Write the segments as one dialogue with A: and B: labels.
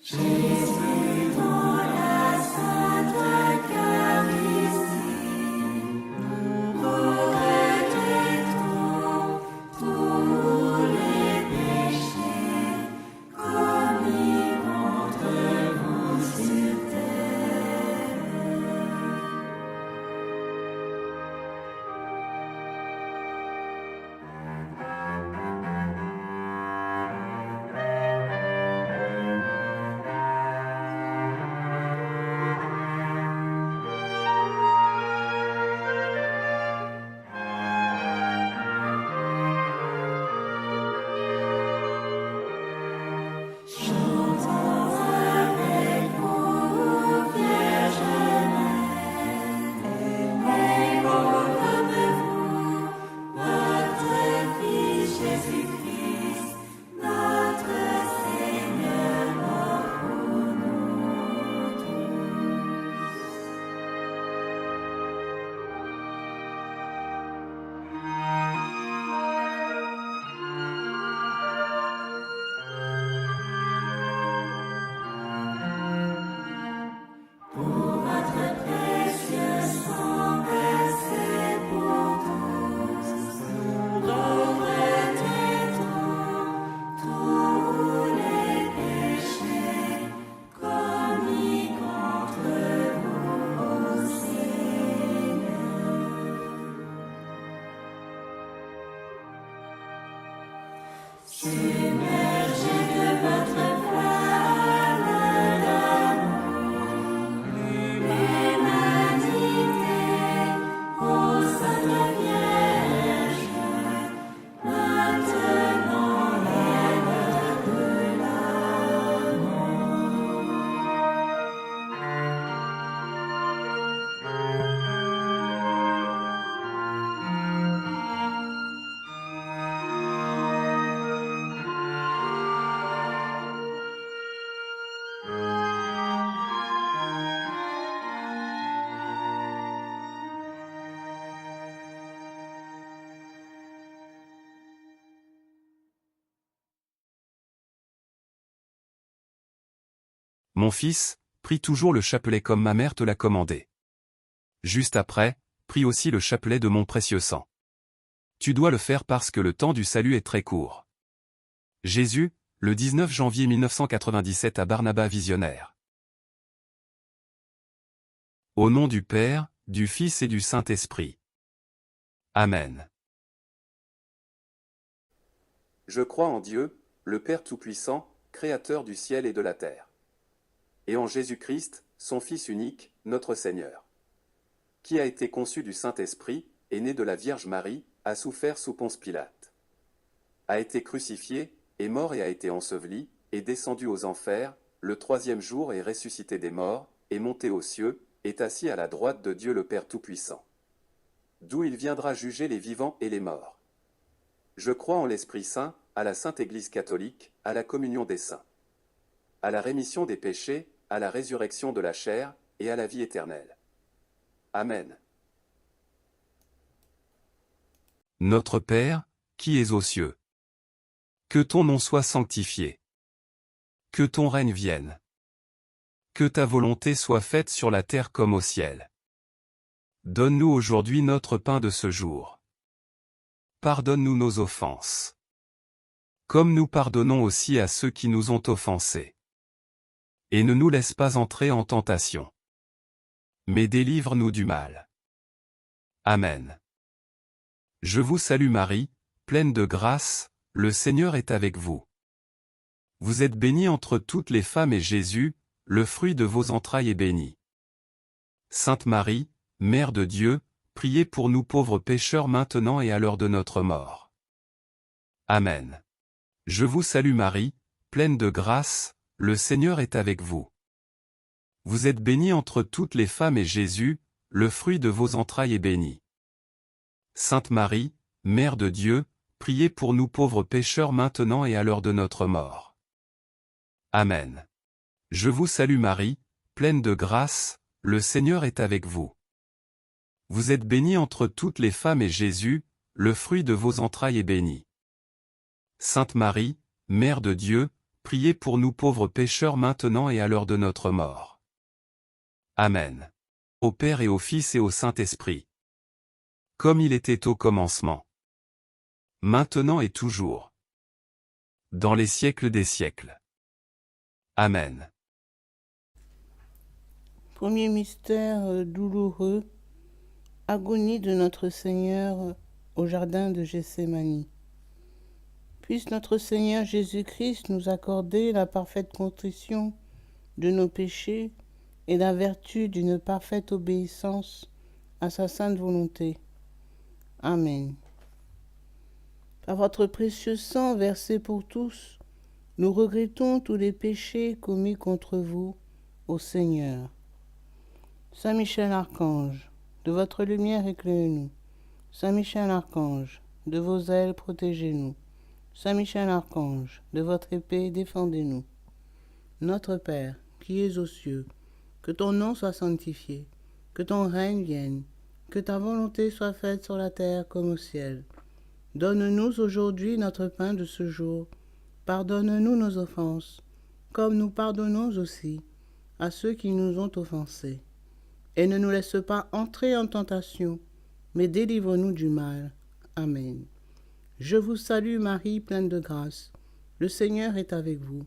A: Jésus dans la Sainte Eucharistie, regrettons tous les péchés commis contre vous sur terre. Chantons avec vous, Vierge Mère, aimons comme vous votre Fils Jésus-Christ, notre Seigneur, mort pour nous tous. Pour votre précieux sang versé pour tous, regrettons tous les péchés commis contre vous, ô Seigneur. Submergez de votre flamme d'amour l'humanité, ô Sainte Vierge, maintenant et à l'heure de la mort.
B: Mon fils, prie toujours le chapelet comme ma mère te l'a commandé. Juste après, prie aussi le chapelet de mon précieux sang. Tu dois le faire parce que le temps du salut est très court. Jésus, le 19 janvier 1997 à Barnaba Visionnaire. Au nom du Père, du Fils et du Saint-Esprit. Amen. Je crois en Dieu, le Père Tout-Puissant, Créateur du ciel et de la terre. Et en Jésus-Christ, son Fils unique, notre Seigneur. Qui a été conçu du Saint-Esprit, est né de la Vierge Marie, a souffert sous Ponce Pilate. A été crucifié, est mort et a été enseveli, est descendu aux enfers, le troisième jour est ressuscité des morts, est monté aux cieux, est assis à la droite de Dieu le Père Tout-Puissant. D'où il viendra juger les vivants et les morts. Je crois en l'Esprit Saint, à la Sainte Église catholique, à la communion des saints, à la rémission des péchés, à la résurrection de la chair, et à la vie éternelle. Amen. Notre Père, qui es aux cieux. Que ton nom soit sanctifié. Que ton règne vienne. Que ta volonté soit faite sur la terre comme au ciel. Donne-nous aujourd'hui notre pain de ce jour. Pardonne-nous nos offenses. Comme nous pardonnons aussi à ceux qui nous ont offensés. Et ne nous laisse pas entrer en tentation. Mais délivre-nous du mal. Amen. Je vous salue Marie, pleine de grâce, le Seigneur est avec vous. Vous êtes bénie entre toutes les femmes et Jésus, le fruit de vos entrailles est béni. Sainte Marie, Mère de Dieu, priez pour nous pauvres pécheurs maintenant et à l'heure de notre mort. Amen. Je vous salue Marie, pleine de grâce, le Seigneur est avec vous. Vous êtes bénie entre toutes les femmes et Jésus, le fruit de vos entrailles est béni. Sainte Marie, Mère de Dieu, priez pour nous pauvres pécheurs maintenant et à l'heure de notre mort. Amen. Je vous salue Marie, pleine de grâce, le Seigneur est avec vous. Vous êtes bénie entre toutes les femmes et Jésus, le fruit de vos entrailles est béni. Sainte Marie, Mère de Dieu, priez pour nous pauvres pécheurs maintenant et à l'heure de notre mort. Amen. Au Père et au Fils et au Saint-Esprit. Comme il était au commencement. Maintenant et toujours. Dans les siècles des siècles. Amen.
C: Premier mystère douloureux, agonie de notre Seigneur au jardin de Gethsémani. Puisse notre Seigneur Jésus-Christ nous accorder la parfaite contrition de nos péchés et la vertu d'une parfaite obéissance à sa sainte volonté. Amen. Par votre précieux sang versé pour tous, nous regrettons tous les péchés commis contre vous, ô Seigneur. Saint Michel Archange, de votre lumière éclairez-nous. Saint Michel Archange, de vos ailes protégez-nous. Saint Michel Archange, de votre épée défendez-nous. Notre Père, qui es aux cieux, que ton nom soit sanctifié, que ton règne vienne, que ta volonté soit faite sur la terre comme au ciel. Donne-nous aujourd'hui notre pain de ce jour. Pardonne-nous nos offenses, comme nous pardonnons aussi à ceux qui nous ont offensés. Et ne nous laisse pas entrer en tentation, mais délivre-nous du mal. Amen. Je vous salue Marie, pleine de grâce. Le Seigneur est avec vous.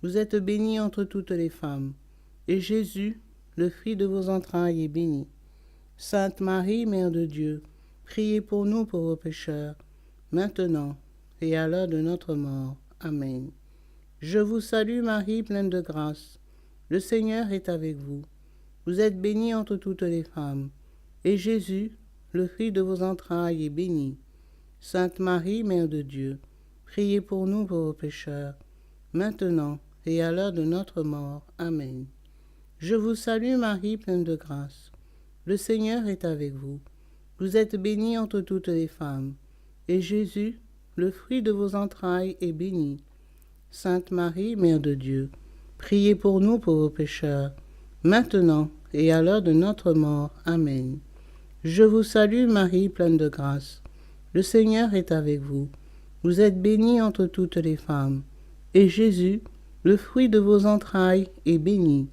C: Vous êtes bénie entre toutes les femmes, et Jésus, le fruit de vos entrailles, est béni. Sainte Marie, Mère de Dieu, priez pour nous pauvres pécheurs, maintenant et à l'heure de notre mort. Amen. Je vous salue Marie, pleine de grâce. Le Seigneur est avec vous. Vous êtes bénie entre toutes les femmes, et Jésus, le fruit de vos entrailles, est béni. Sainte Marie, Mère de Dieu, priez pour nous pauvres pécheurs, maintenant et à l'heure de notre mort. Amen. Je vous salue Marie, pleine de grâce. Le Seigneur est avec vous. Vous êtes bénie entre toutes les femmes, et Jésus, le fruit de vos entrailles, est béni. Sainte Marie, Mère de Dieu, priez pour nous pauvres pécheurs, maintenant et à l'heure de notre mort. Amen. Je vous salue Marie, pleine de grâce. Le Seigneur est avec vous. Vous êtes bénie entre toutes les femmes, et Jésus, le fruit de vos entrailles, est béni.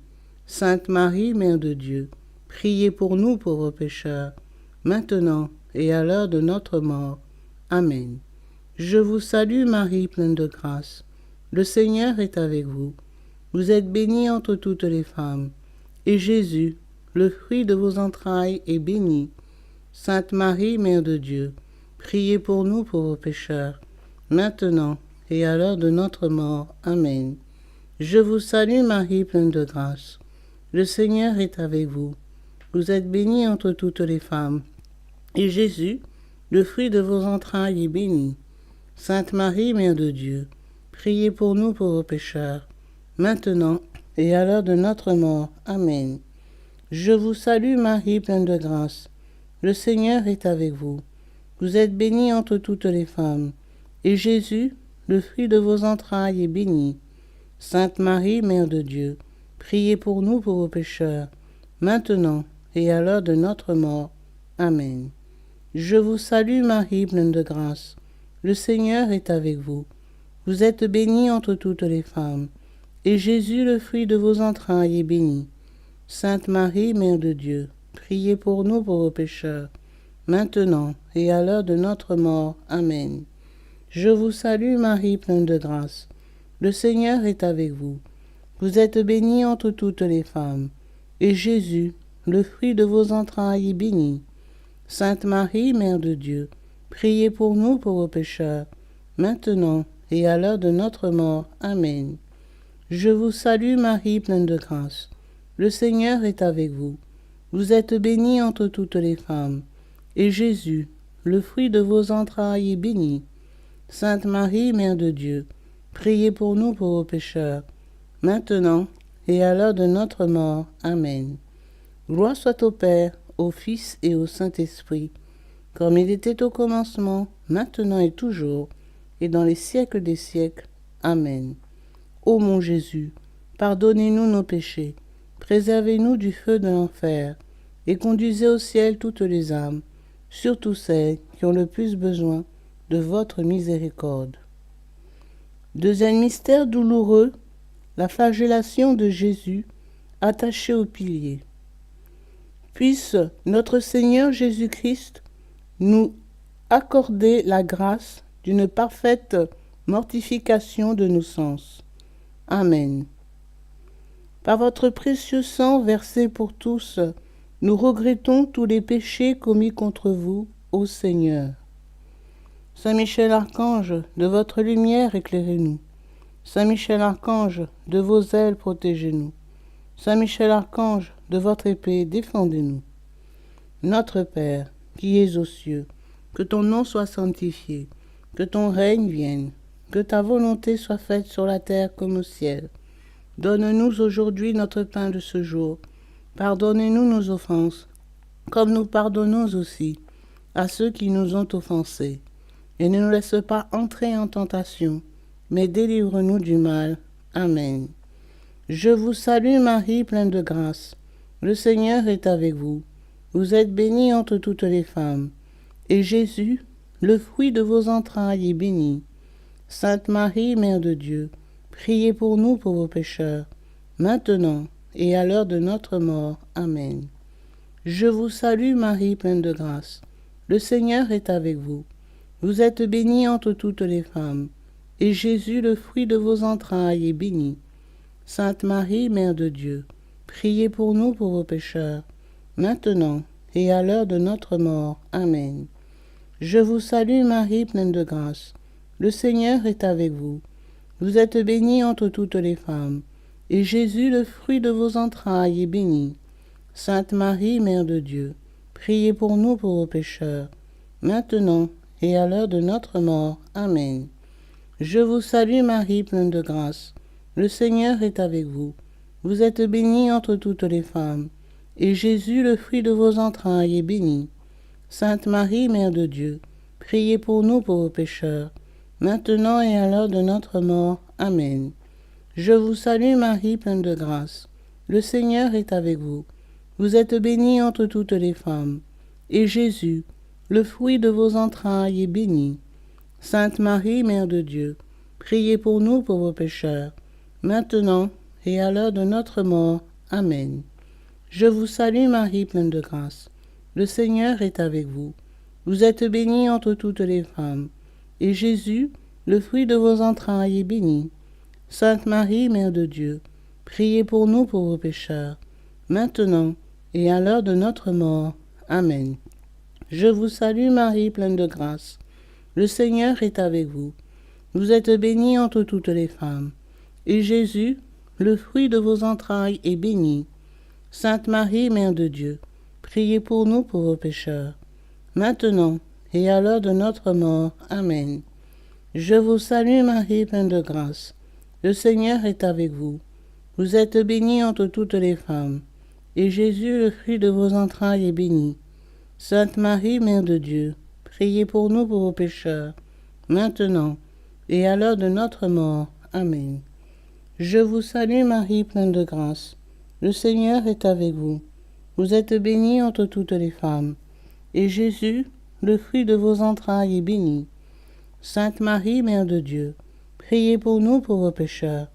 C: Sainte Marie, Mère de Dieu, priez pour nous pauvres pécheurs, maintenant et à l'heure de notre mort. Amen. Je vous salue Marie, pleine de grâce. Le Seigneur est avec vous. Vous êtes bénie entre toutes les femmes, et Jésus, le fruit de vos entrailles, est béni. Sainte Marie, Mère de Dieu, priez pour nous pauvres pécheurs, maintenant et à l'heure de notre mort. Amen. Je vous salue Marie, pleine de grâce. Le Seigneur est avec vous. Vous êtes bénie entre toutes les femmes, et Jésus, le fruit de vos entrailles, est béni. Sainte Marie, Mère de Dieu, priez pour nous pauvres pécheurs, maintenant et à l'heure de notre mort. Amen. Je vous salue Marie, pleine de grâce. Le Seigneur est avec vous. Vous êtes bénie entre toutes les femmes, et Jésus, le fruit de vos entrailles, est béni. Sainte Marie, Mère de Dieu, priez pour nous pauvres pécheurs, maintenant et à l'heure de notre mort. Amen. Je vous salue Marie, pleine de grâce. Le Seigneur est avec vous. Vous êtes bénie entre toutes les femmes, et Jésus, le fruit de vos entrailles, est béni. Sainte Marie, Mère de Dieu, priez pour nous pauvres pécheurs, maintenant et à l'heure de notre mort. Amen. Je vous salue Marie, pleine de grâce. Le Seigneur est avec vous. Vous êtes bénie entre toutes les femmes, et Jésus, le fruit de vos entrailles, est béni. Sainte Marie, Mère de Dieu, priez pour nous pauvres pécheurs, maintenant et à l'heure de notre mort. Amen. Je vous salue Marie, pleine de grâce. Le Seigneur est avec vous. Vous êtes bénie entre toutes les femmes, et Jésus, le fruit de vos entrailles, est béni. Sainte Marie, Mère de Dieu, priez pour nous pauvres pécheurs, maintenant et à l'heure de notre mort. Amen. Gloire soit au Père, au Fils et au Saint-Esprit, comme il était au commencement, maintenant et toujours, et dans les siècles des siècles. Amen. Ô mon Jésus, pardonnez-nous nos péchés, préservez-nous du feu de l'enfer, et conduisez au ciel toutes les âmes, surtout celles qui ont le plus besoin de votre miséricorde. Deuxième mystère douloureux, la flagellation de Jésus attaché au pilier. Puisse notre Seigneur Jésus-Christ nous accorder la grâce d'une parfaite mortification de nos sens. Amen. Par votre précieux sang versé pour tous, nous regrettons tous les péchés commis contre vous, ô Seigneur. Saint Michel Archange, de votre lumière éclairez-nous. Saint Michel Archange, de vos ailes protégez-nous. Saint Michel Archange, de votre épée défendez-nous. Notre Père, qui es aux cieux, que ton nom soit sanctifié, que ton règne vienne, que ta volonté soit faite sur la terre comme au ciel. Donne-nous aujourd'hui notre pain de ce jour. Pardonnez-nous nos offenses, comme nous pardonnons aussi à ceux qui nous ont offensés. Et ne nous laisse pas entrer en tentation, mais délivre-nous du mal. Amen. Je vous salue Marie, pleine de grâce. Le Seigneur est avec vous. Vous êtes bénie entre toutes les femmes. Et Jésus, le fruit de vos entrailles, est béni. Sainte Marie, Mère de Dieu, priez pour nous pauvres pécheurs, maintenant et à l'heure de notre mort. Amen. Je vous salue Marie, pleine de grâce. Le Seigneur est avec vous. Vous êtes bénie entre toutes les femmes. Et Jésus, le fruit de vos entrailles, est béni. Sainte Marie, Mère de Dieu, priez pour nous pauvres pécheurs, maintenant et à l'heure de notre mort. Amen. Je vous salue Marie, pleine de grâce. Le Seigneur est avec vous. Vous êtes bénie entre toutes les femmes, et Jésus, le fruit de vos entrailles, est béni. Sainte Marie, Mère de Dieu, priez pour nous pauvres pécheurs, maintenant et à l'heure de notre mort. Amen. Je vous salue Marie, pleine de grâce. Le Seigneur est avec vous. Vous êtes bénie entre toutes les femmes, et Jésus, le fruit de vos entrailles, est béni. Sainte Marie, Mère de Dieu, priez pour nous pauvres pécheurs, maintenant et à l'heure de notre mort. Amen. Je vous salue Marie, pleine de grâce. Le Seigneur est avec vous. Vous êtes bénie entre toutes les femmes, et Jésus, le fruit de vos entrailles, est béni. Sainte Marie, Mère de Dieu, priez pour nous pauvres pécheurs, maintenant et à l'heure de notre mort. Amen. Je vous salue Marie, pleine de grâce. Le Seigneur est avec vous. Vous êtes bénie entre toutes les femmes, et Jésus, le fruit de vos entrailles, est béni. Sainte Marie, Mère de Dieu, priez pour nous pauvres pécheurs, maintenant et à l'heure de notre mort. Amen. Je vous salue Marie, pleine de grâce. Le Seigneur est avec vous. Vous êtes bénie entre toutes les femmes, et Jésus, le fruit de vos entrailles, est béni. Sainte Marie, Mère de Dieu, priez pour nous pauvres pécheurs, maintenant et à l'heure de notre mort. Amen. Je vous salue Marie, pleine de grâce. Le Seigneur est avec vous. Vous êtes bénie entre toutes les femmes, et Jésus, le fruit de vos entrailles, est béni. Sainte Marie, Mère de Dieu, priez pour nous pauvres pécheurs, maintenant et à l'heure de notre mort. Amen. Je vous salue Marie, pleine de grâce. Le Seigneur est avec vous. Vous êtes bénie entre toutes les femmes, et Jésus, le fruit de vos entrailles, est béni. Sainte Marie, Mère de Dieu, priez pour nous pauvres pécheurs,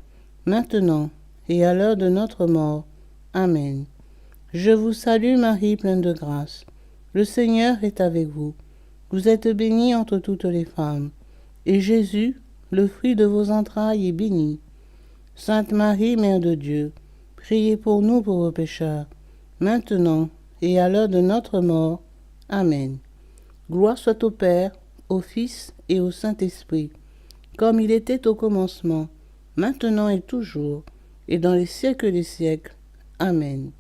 C: maintenant et à l'heure de notre mort. Amen. Je vous salue Marie, pleine de grâce. Le Seigneur est avec vous. Vous êtes bénie entre toutes les femmes, et Jésus, le fruit de vos entrailles, est béni. Sainte Marie, Mère de Dieu, priez pour nous pauvres pécheurs, maintenant et à l'heure de notre mort. Amen. Gloire soit au Père, au Fils et au Saint-Esprit, comme il était au commencement, maintenant et toujours, et dans les siècles des siècles. Amen.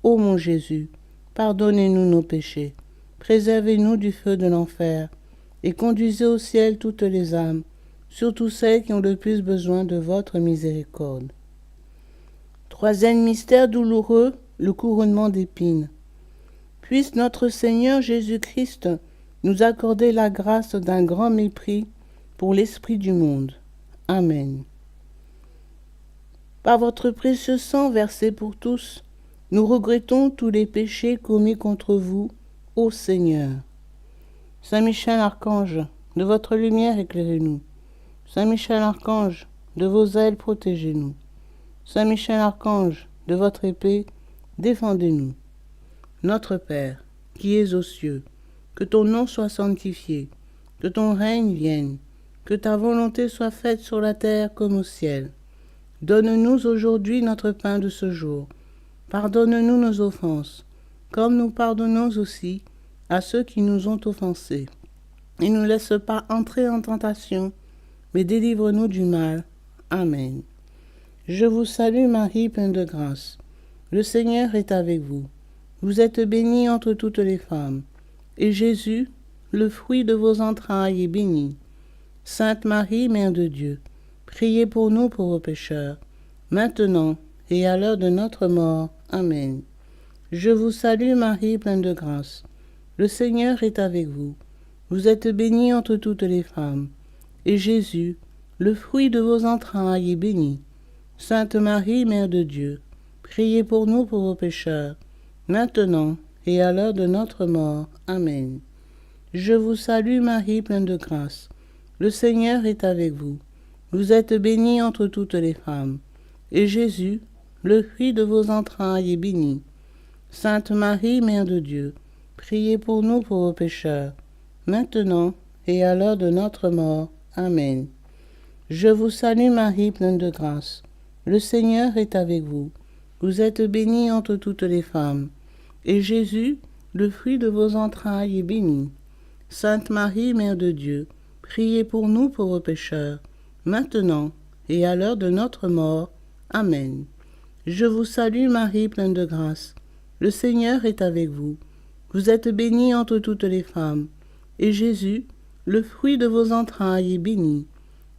C: Ô mon Jésus, pardonnez-nous nos péchés, préservez-nous du feu de l'enfer, et conduisez au ciel toutes les âmes, surtout celles qui ont le plus besoin de votre miséricorde. Troisième mystère douloureux, le couronnement d'épines. Puisse notre Seigneur Jésus-Christ nous accorder la grâce d'un grand mépris pour l'esprit du monde. Amen. Par votre précieux sang versé pour tous, nous regrettons tous les péchés commis contre vous, ô Seigneur. Saint Michel Archange, de votre lumière éclairez-nous. Saint Michel Archange, de vos ailes protégez-nous. Saint Michel Archange, de votre épée, défendez-nous. Notre Père, qui es aux cieux, que ton nom soit sanctifié, que ton règne vienne, que ta volonté soit faite sur la terre comme au ciel. Donne-nous aujourd'hui notre pain de ce jour. Pardonne-nous nos offenses, comme nous pardonnons aussi à ceux qui nous ont offensés. Et ne nous laisse pas entrer en tentation, mais délivre-nous du mal. Amen. Je vous salue Marie, pleine de grâce. Le Seigneur est avec vous. Vous êtes bénie entre toutes les femmes. Et Jésus, le fruit de vos entrailles, est béni. Sainte Marie, Mère de Dieu, priez pour nous pauvres pécheurs, maintenant et à l'heure de notre mort. Amen. Je vous salue Marie, pleine de grâce. Le Seigneur est avec vous. Vous êtes bénie entre toutes les femmes. Et Jésus, le fruit de vos entrailles, est béni. Sainte Marie, Mère de Dieu, priez pour nous pauvres pécheurs, maintenant et à l'heure de notre mort. Amen. Je vous salue Marie, pleine de grâce. Le Seigneur est avec vous. Vous êtes bénie entre toutes les femmes. Et Jésus, le fruit de vos entrailles, est béni. Sainte Marie, Mère de Dieu, priez pour nous pauvres pécheurs, maintenant et à l'heure de notre mort. Amen. Je vous salue Marie, pleine de grâce. Le Seigneur est avec vous. Vous êtes bénie entre toutes les femmes. Et Jésus, le fruit de vos entrailles, est béni. Sainte Marie, Mère de Dieu, priez pour nous pauvres pécheurs, maintenant et à l'heure de notre mort. Amen. Je vous salue Marie, pleine de grâce. Le Seigneur est avec vous. Vous êtes bénie entre toutes les femmes. Et Jésus, le fruit de vos entrailles, est béni.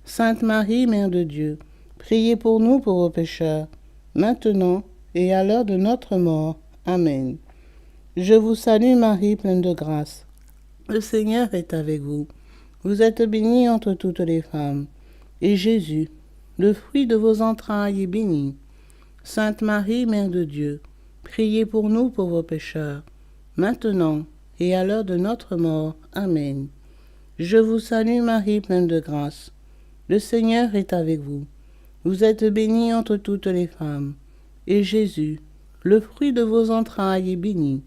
C: Sainte Marie, Mère de Dieu, priez pour nous pauvres pécheurs, maintenant et à l'heure de notre mort. Amen. Je vous salue Marie, pleine de grâce. Le Seigneur est avec vous. Vous êtes bénie entre toutes les femmes. Et Jésus, le fruit de vos entrailles, est béni. Sainte Marie, Mère de Dieu, priez pour nous pauvres pécheurs, maintenant et à l'heure de notre mort. Amen. Je vous salue Marie, pleine de grâce. Le Seigneur est avec vous. Vous êtes bénie entre toutes les femmes. Et Jésus, le fruit de vos entrailles, est béni.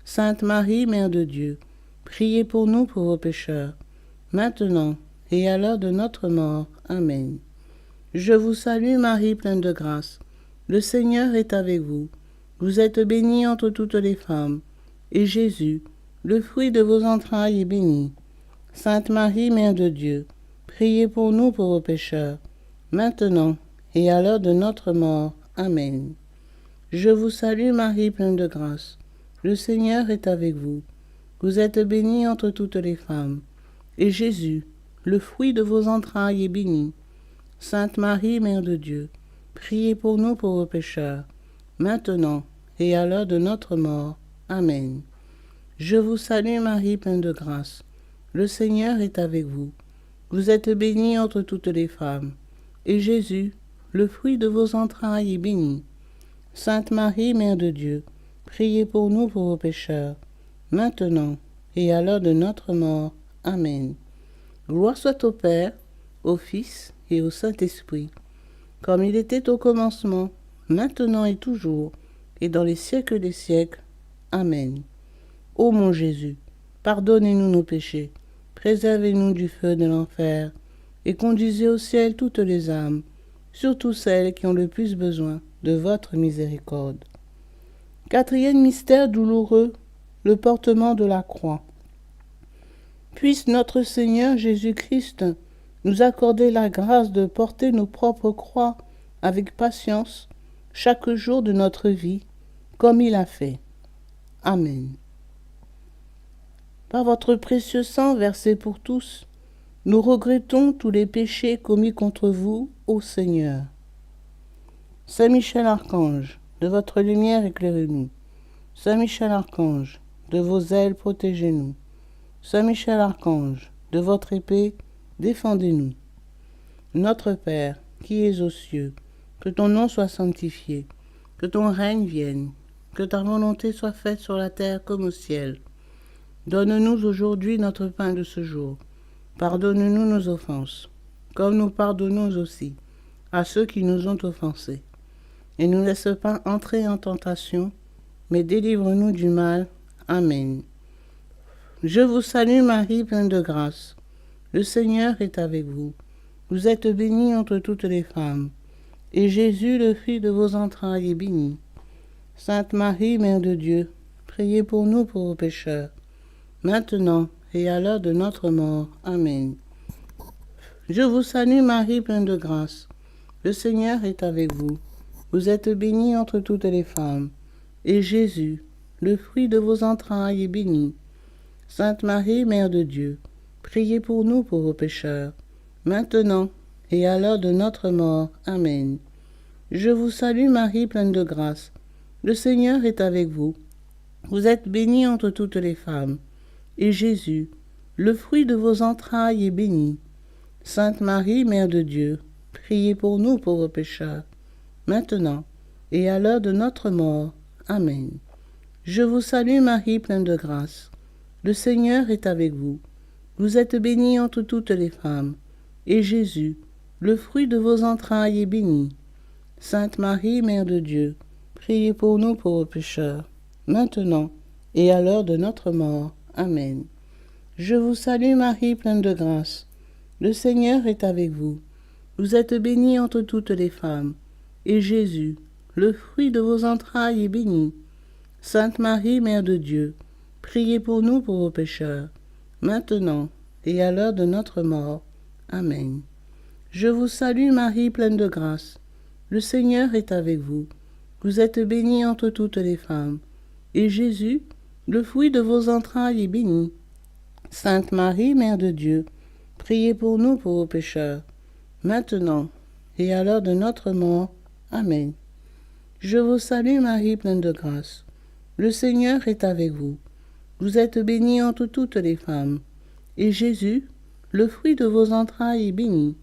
C: Sainte Marie, Mère de Dieu, priez pour nous pauvres pécheurs, maintenant et à l'heure de notre mort. Amen. Je vous salue Marie, pleine de grâce. Le Seigneur est avec vous. Vous êtes bénie entre toutes les femmes. Et Jésus, le fruit de vos entrailles, est béni. Sainte Marie, Mère de Dieu, priez pour nous pauvres pécheurs, maintenant et à l'heure de notre mort. Amen. Je vous salue Marie, pleine de grâce. Le Seigneur est avec vous. Vous êtes bénie entre toutes les femmes. Et Jésus, le fruit de vos entrailles, est béni. Sainte Marie, Mère de Dieu, priez pour nous pauvres pécheurs, maintenant et à l'heure de notre mort. Amen. Je vous salue Marie, pleine de grâce. Le Seigneur est avec vous. Vous êtes bénie entre toutes les femmes. Et Jésus, le fruit de vos entrailles, est béni. Sainte Marie, Mère de Dieu, priez pour nous pauvres pécheurs, maintenant et à l'heure de notre mort. Amen. Gloire soit au Père, au Fils et au Saint-Esprit, comme il était au commencement, maintenant et toujours, et dans les siècles des siècles. Amen. Ô mon Jésus, pardonnez-nous nos péchés, préservez-nous du feu de l'enfer, et conduisez au ciel toutes les âmes, surtout celles qui ont le plus besoin de votre miséricorde. Quatrième mystère douloureux, le portement de la croix. Puisse notre Seigneur Jésus-Christ nous accorder la grâce de porter nos propres croix avec patience chaque jour de notre vie, comme il a fait. Amen. Par votre précieux sang versé pour tous, nous regrettons tous les péchés commis contre vous, ô Seigneur. Saint Michel Archange, de votre lumière éclairez-nous. Saint Michel Archange, de vos ailes protégez-nous. Saint Michel Archange, de votre épée défendez-nous. Notre Père, qui es aux cieux, que ton nom soit sanctifié, que ton règne vienne, que ta volonté soit faite sur la terre comme au ciel. Donne-nous aujourd'hui notre pain de ce jour. Pardonne-nous nos offenses, comme nous pardonnons aussi à ceux qui nous ont offensés. Et ne nous laisse pas entrer en tentation, mais délivre-nous du mal. Amen. Je vous salue Marie, pleine de grâce. Le Seigneur est avec vous. Vous êtes bénie entre toutes les femmes, et Jésus, le fruit de vos entrailles, est béni. Sainte Marie, Mère de Dieu, priez pour nous pauvres pécheurs, maintenant et à l'heure de notre mort. Amen. Je vous salue Marie, pleine de grâce. Le Seigneur est avec vous. Vous êtes bénie entre toutes les femmes, et Jésus, le fruit de vos entrailles, est béni. Sainte Marie, Mère de Dieu, priez pour nous pauvres pécheurs, maintenant et à l'heure de notre mort. Amen. Je vous salue Marie, pleine de grâce. Le Seigneur est avec vous. Vous êtes bénie entre toutes les femmes, et Jésus, le fruit de vos entrailles, est béni. Sainte Marie, Mère de Dieu, priez pour nous pauvres pécheurs, maintenant et à l'heure de notre mort. Amen. Je vous salue Marie, pleine de grâce. Le Seigneur est avec vous. Vous êtes bénie entre toutes les femmes, et Jésus, le fruit de vos entrailles, est béni. Sainte Marie, Mère de Dieu, priez pour nous pauvres pécheurs, maintenant et à l'heure de notre mort. Amen. Je vous salue Marie, pleine de grâce. Le Seigneur est avec vous. Vous êtes bénie entre toutes les femmes, et Jésus, le fruit de vos entrailles, est béni. Sainte Marie, Mère de Dieu, priez pour nous pauvres pécheurs, maintenant et à l'heure de notre mort. Amen. Je vous salue Marie, pleine de grâce. Le Seigneur est avec vous. Vous êtes bénie entre toutes les femmes, et Jésus, le fruit de vos entrailles, est béni. Sainte Marie, Mère de Dieu, priez pour nous pauvres pécheurs, maintenant et à l'heure de notre mort. Amen. Je vous salue Marie, pleine de grâce. Le Seigneur est avec vous. Vous êtes bénie entre toutes les femmes, et Jésus, le fruit de vos entrailles, est béni.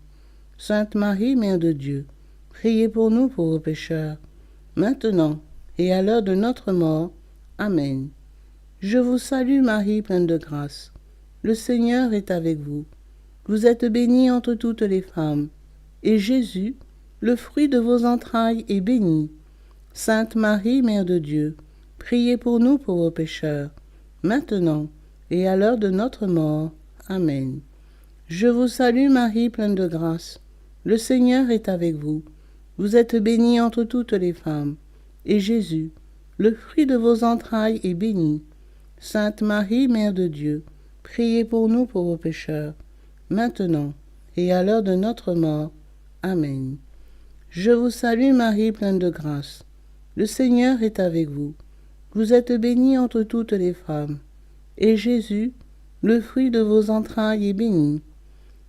C: Sainte Marie, Mère de Dieu, priez pour nous pauvres pécheurs, maintenant et à l'heure de notre mort. Amen. Je vous salue Marie, pleine de grâce. Le Seigneur est avec vous. Vous êtes bénie entre toutes les femmes, et Jésus, le fruit de vos entrailles, est béni. Sainte Marie, Mère de Dieu, priez pour nous pauvres pécheurs, maintenant et à l'heure de notre mort. Amen. Je vous salue Marie, pleine de grâce. Le Seigneur est avec vous. Vous êtes bénie entre toutes les femmes, et Jésus, le fruit de vos entrailles, est béni. Sainte Marie, Mère de Dieu, priez pour nous pauvres pécheurs, maintenant et à l'heure de notre mort. Amen. Je vous salue Marie, pleine de grâce. Le Seigneur est avec vous. Vous êtes bénie entre toutes les femmes, et Jésus, le fruit de vos entrailles, est béni.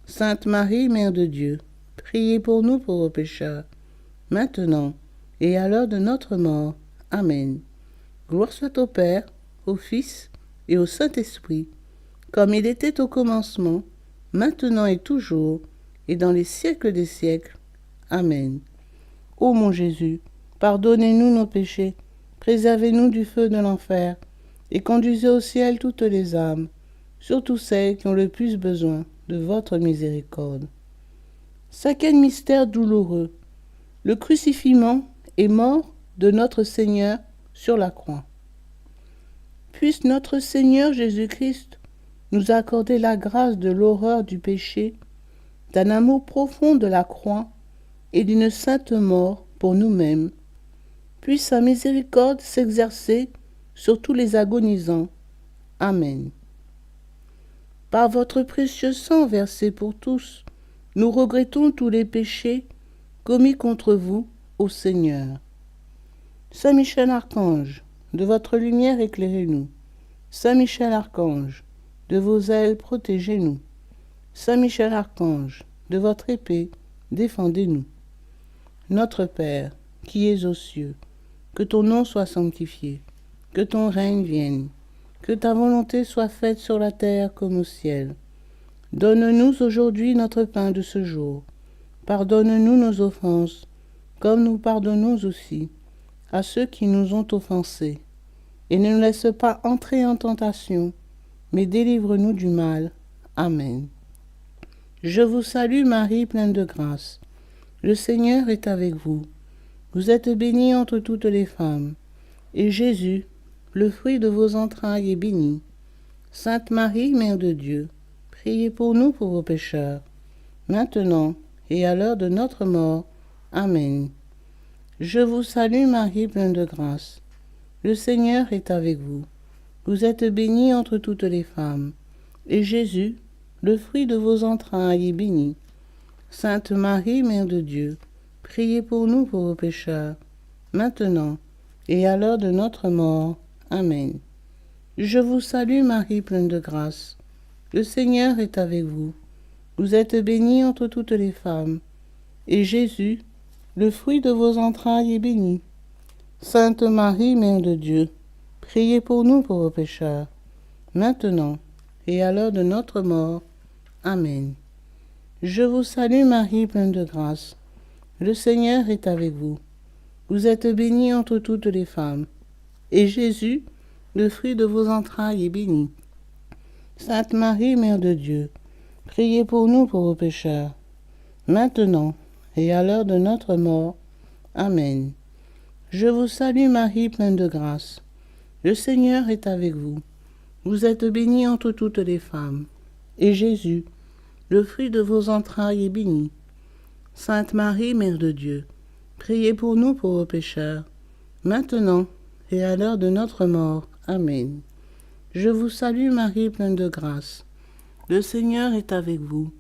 C: Sainte Marie, Mère de Dieu, priez pour nous pauvres pécheurs, maintenant et à l'heure de notre mort. Amen. Gloire soit au Père, au Fils et au Saint-Esprit, comme il était au commencement, maintenant et toujours, et dans les siècles des siècles. Amen. Ô mon Jésus, pardonnez-nous nos péchés, préservez-nous du feu de l'enfer, et conduisez au ciel toutes les âmes, surtout celles qui ont le plus besoin de votre miséricorde. Cinquième mystère douloureux, le crucifixion et mort de notre Seigneur sur la croix. Puisse notre Seigneur Jésus-Christ nous accorder la grâce de l'horreur du péché, d'un amour profond de la croix et d'une sainte mort pour nous-mêmes. Puisse sa miséricorde s'exercer sur tous les agonisants. Amen. Par votre précieux sang versé pour tous, nous regrettons tous les péchés commis contre vous, ô Seigneur. Saint Michel Archange, de votre lumière éclairez-nous. Saint Michel Archange, de vos ailes protégez-nous. Saint Michel Archange, de votre épée défendez-nous. Notre Père, qui es aux cieux, que ton nom soit sanctifié, que ton règne vienne, que ta volonté soit faite sur la terre comme au ciel. Donne-nous aujourd'hui notre pain de ce jour. Pardonne-nous nos offenses, comme nous pardonnons aussi à ceux qui nous ont offensés. Et ne nous laisse pas entrer en tentation, mais délivre-nous du mal. Amen. Je vous salue Marie, pleine de grâce. Le Seigneur est avec vous. Vous êtes bénie entre toutes les femmes. Et Jésus, le fruit de vos entrailles, est béni. Sainte Marie, Mère de Dieu, priez pour nous pauvres pécheurs, maintenant et à l'heure de notre mort. Amen. Je vous salue Marie, pleine de grâce. Le Seigneur est avec vous. Vous êtes bénie entre toutes les femmes. Et Jésus, le fruit de vos entrailles, est béni. Sainte Marie, Mère de Dieu, priez pour nous pauvres pécheurs, maintenant et à l'heure de notre mort. Amen. Je vous salue Marie, pleine de grâce. Le Seigneur est avec vous. Vous êtes bénie entre toutes les femmes. Et Jésus, le fruit de vos entrailles, est béni. Sainte Marie, Mère de Dieu, priez pour nous pauvres pécheurs, maintenant et à l'heure de notre mort. Amen. Je vous salue Marie, pleine de grâce. Le Seigneur est avec vous. Vous êtes bénie entre toutes les femmes. Et Jésus, le fruit de vos entrailles, est béni. Sainte Marie, Mère de Dieu, priez pour nous pauvres pécheurs, maintenant et à l'heure de notre mort. Amen. Je vous salue Marie, pleine de grâce. Le Seigneur est avec vous. Vous êtes bénie entre toutes les femmes. Et Jésus, le fruit de vos entrailles, est béni. Sainte Marie, Mère de Dieu, priez pour nous pauvres pécheurs, maintenant et à l'heure de notre mort. Amen. Je vous salue Marie, pleine de grâce. Le Seigneur est avec vous.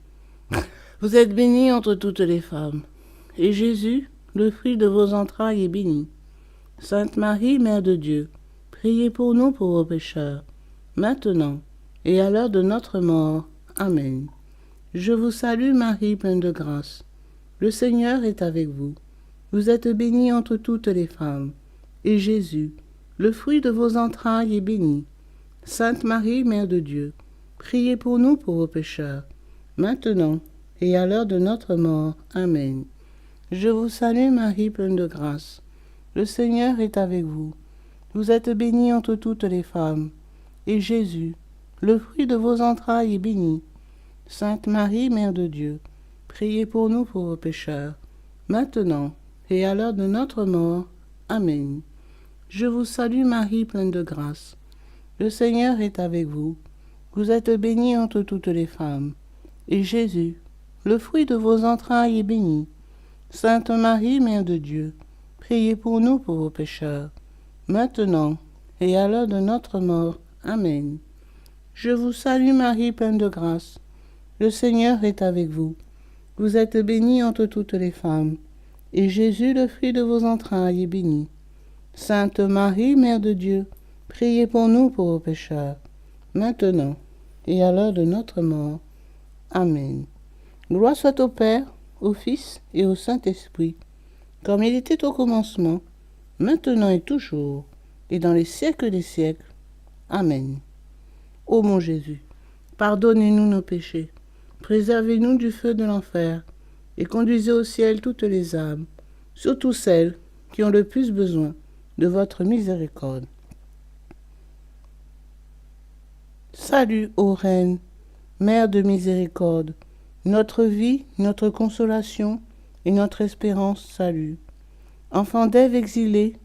C: Vous êtes bénie entre toutes les femmes. Et Jésus, le fruit de vos entrailles, est béni. Sainte Marie, Mère de Dieu, priez pour nous pauvres pécheurs, maintenant et à l'heure de notre mort. Amen. Je vous salue Marie, pleine de grâce. Le Seigneur est avec vous. Vous êtes bénie entre toutes les femmes. Et Jésus, le fruit de vos entrailles, est béni. Sainte Marie, Mère de Dieu, priez pour nous pauvres pécheurs, maintenant et à l'heure de notre mort. Amen. Je vous salue Marie, pleine de grâce. Le Seigneur est avec vous. Vous êtes bénie entre toutes les femmes. Et Jésus, le fruit de vos entrailles, est béni. Sainte Marie, Mère de Dieu, priez pour nous pauvres pécheurs, maintenant et à l'heure de notre mort. Amen. Je vous salue Marie, pleine de grâce. Le Seigneur est avec vous. Vous êtes bénie entre toutes les femmes. Et Jésus, le fruit de vos entrailles, est béni. Sainte Marie, Mère de Dieu, priez pour nous pauvres pécheurs, maintenant et à l'heure de notre mort. Amen. Je vous salue Marie, pleine de grâce. Le Seigneur est avec vous. Vous êtes bénie entre toutes les femmes. Et Jésus, le fruit de vos entrailles, est béni. Sainte Marie, Mère de Dieu, priez pour nous pauvres pécheurs, maintenant et à l'heure de notre mort. Amen. Gloire soit au Père, au Fils et au Saint-Esprit, comme il était au commencement, maintenant et toujours, et dans les siècles des siècles. Amen. Ô mon Jésus, pardonnez-nous nos péchés, préservez-nous du feu de l'enfer, et conduisez au ciel toutes les âmes, surtout celles qui ont le plus besoin de votre miséricorde. Salut, ô Reine, Mère de miséricorde, notre vie, notre consolation et notre espérance salut. Enfants d'Ève exilés,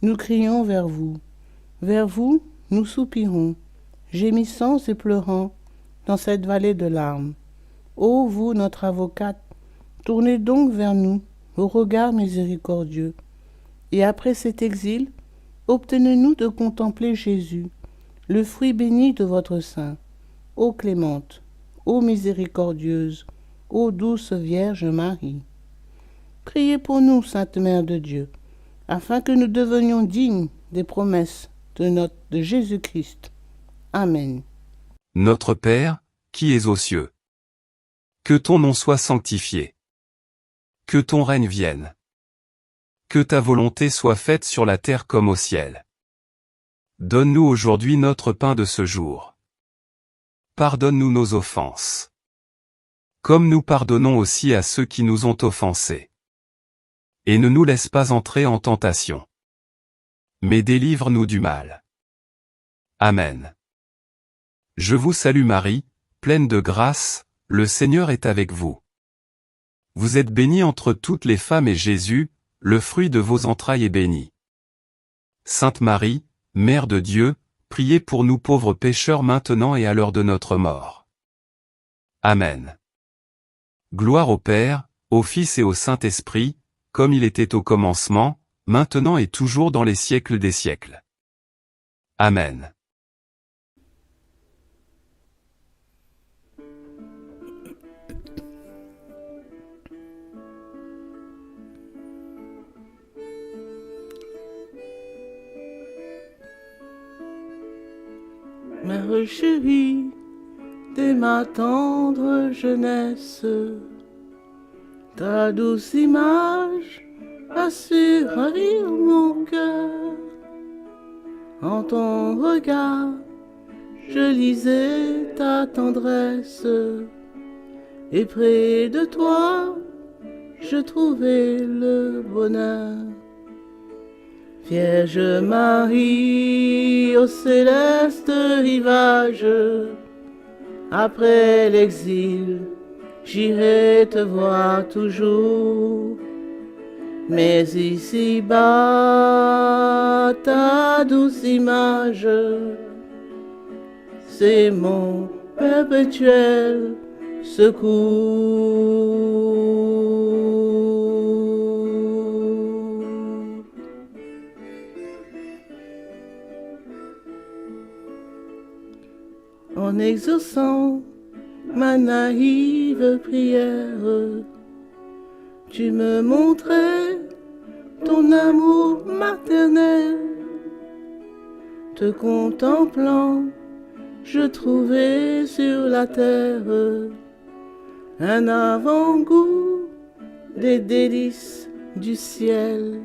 C: nous crions vers vous. Vers vous, nous soupirons, gémissant et pleurant dans cette vallée de larmes. Ô vous, notre avocate, tournez donc vers nous vos regards miséricordieux. Et après cet exil, obtenez-nous de contempler Jésus, le fruit béni de votre sein. Ô clémente, ô miséricordieuse, ô douce Vierge Marie. Priez pour nous, Sainte Mère de Dieu, afin que nous devenions dignes des promesses de Jésus-Christ. Amen.
B: Notre Père, qui es aux cieux. Que ton nom soit sanctifié. Que ton règne vienne. Que ta volonté soit faite sur la terre comme au ciel. Donne-nous aujourd'hui notre pain de ce jour. Pardonne-nous nos offenses. Comme nous pardonnons aussi à ceux qui nous ont offensés. Et ne nous laisse pas entrer en tentation. Mais délivre-nous du mal. Amen. Je vous salue Marie, pleine de grâce, le Seigneur est avec vous. Vous êtes bénie entre toutes les femmes et Jésus, le fruit de vos entrailles est béni. Sainte Marie, Mère de Dieu, priez pour nous pauvres pécheurs maintenant et à l'heure de notre mort. Amen. Gloire au Père, au Fils et au Saint-Esprit, comme il était au commencement, maintenant et toujours dans les siècles des siècles. Amen.
C: Mère chérie, dès ma tendre jeunesse, ta douce image a su ravir mon cœur. En ton regard, je lisais ta tendresse, et près de toi, je trouvais le bonheur. Vierge Marie, au céleste rivage, après l'exil, j'irai te voir toujours. Mais ici-bas, ta douce image, c'est mon perpétuel secours. En exaucant ma naïve prière, tu me montrais ton amour maternel. Te contemplant, je trouvais sur la terre un avant-goût des délices du ciel.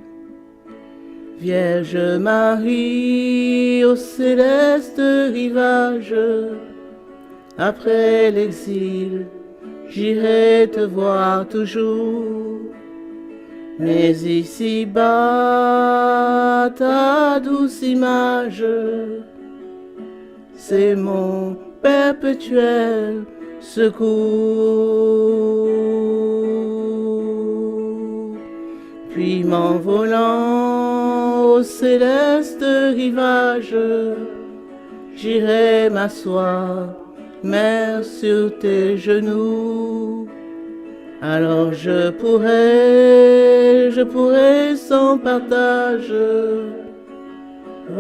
C: Vierge Marie, au céleste rivage, après l'exil, j'irai te voir toujours. Mais ici-bas, ta douce image, c'est mon perpétuel secours. Puis m'envolant au céleste rivage, j'irai m'asseoir, Mère, sur tes genoux. Alors je pourrais sans partage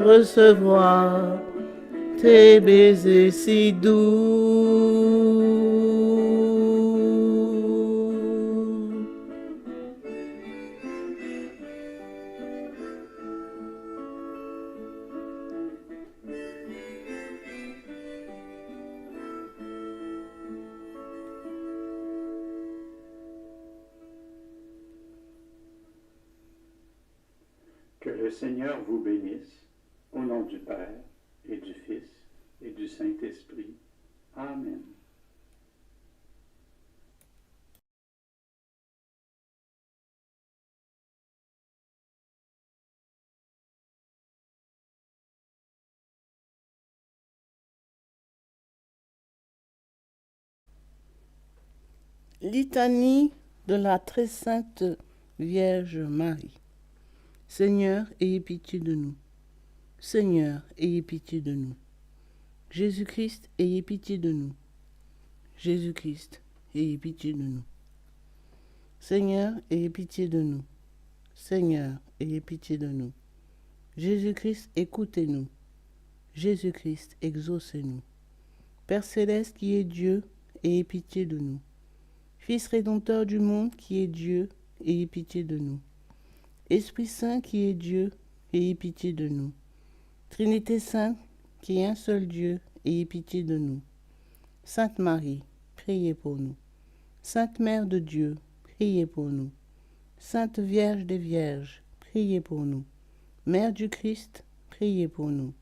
C: recevoir tes baisers si doux.
D: Que le Seigneur vous bénisse, au nom du Père, et du Fils, et du Saint-Esprit. Amen.
C: Litanie de la très sainte Vierge Marie. Seigneur, ayez pitié de nous. Seigneur, ayez pitié de nous. Jésus-Christ, ayez pitié de nous. Jésus-Christ, ayez pitié de nous. Seigneur, ayez pitié de nous. Seigneur, ayez pitié de nous. Jésus-Christ, écoutez-nous. Jésus-Christ, exaucez-nous. Père céleste qui est Dieu, ayez pitié de nous. Fils rédempteur du monde qui est Dieu, ayez pitié de nous. Esprit Saint qui est Dieu, ayez pitié de nous. Trinité Sainte qui est un seul Dieu, ayez pitié de nous. Sainte Marie, priez pour nous. Sainte Mère de Dieu, priez pour nous. Sainte Vierge des Vierges, priez pour nous. Mère du Christ, priez pour nous.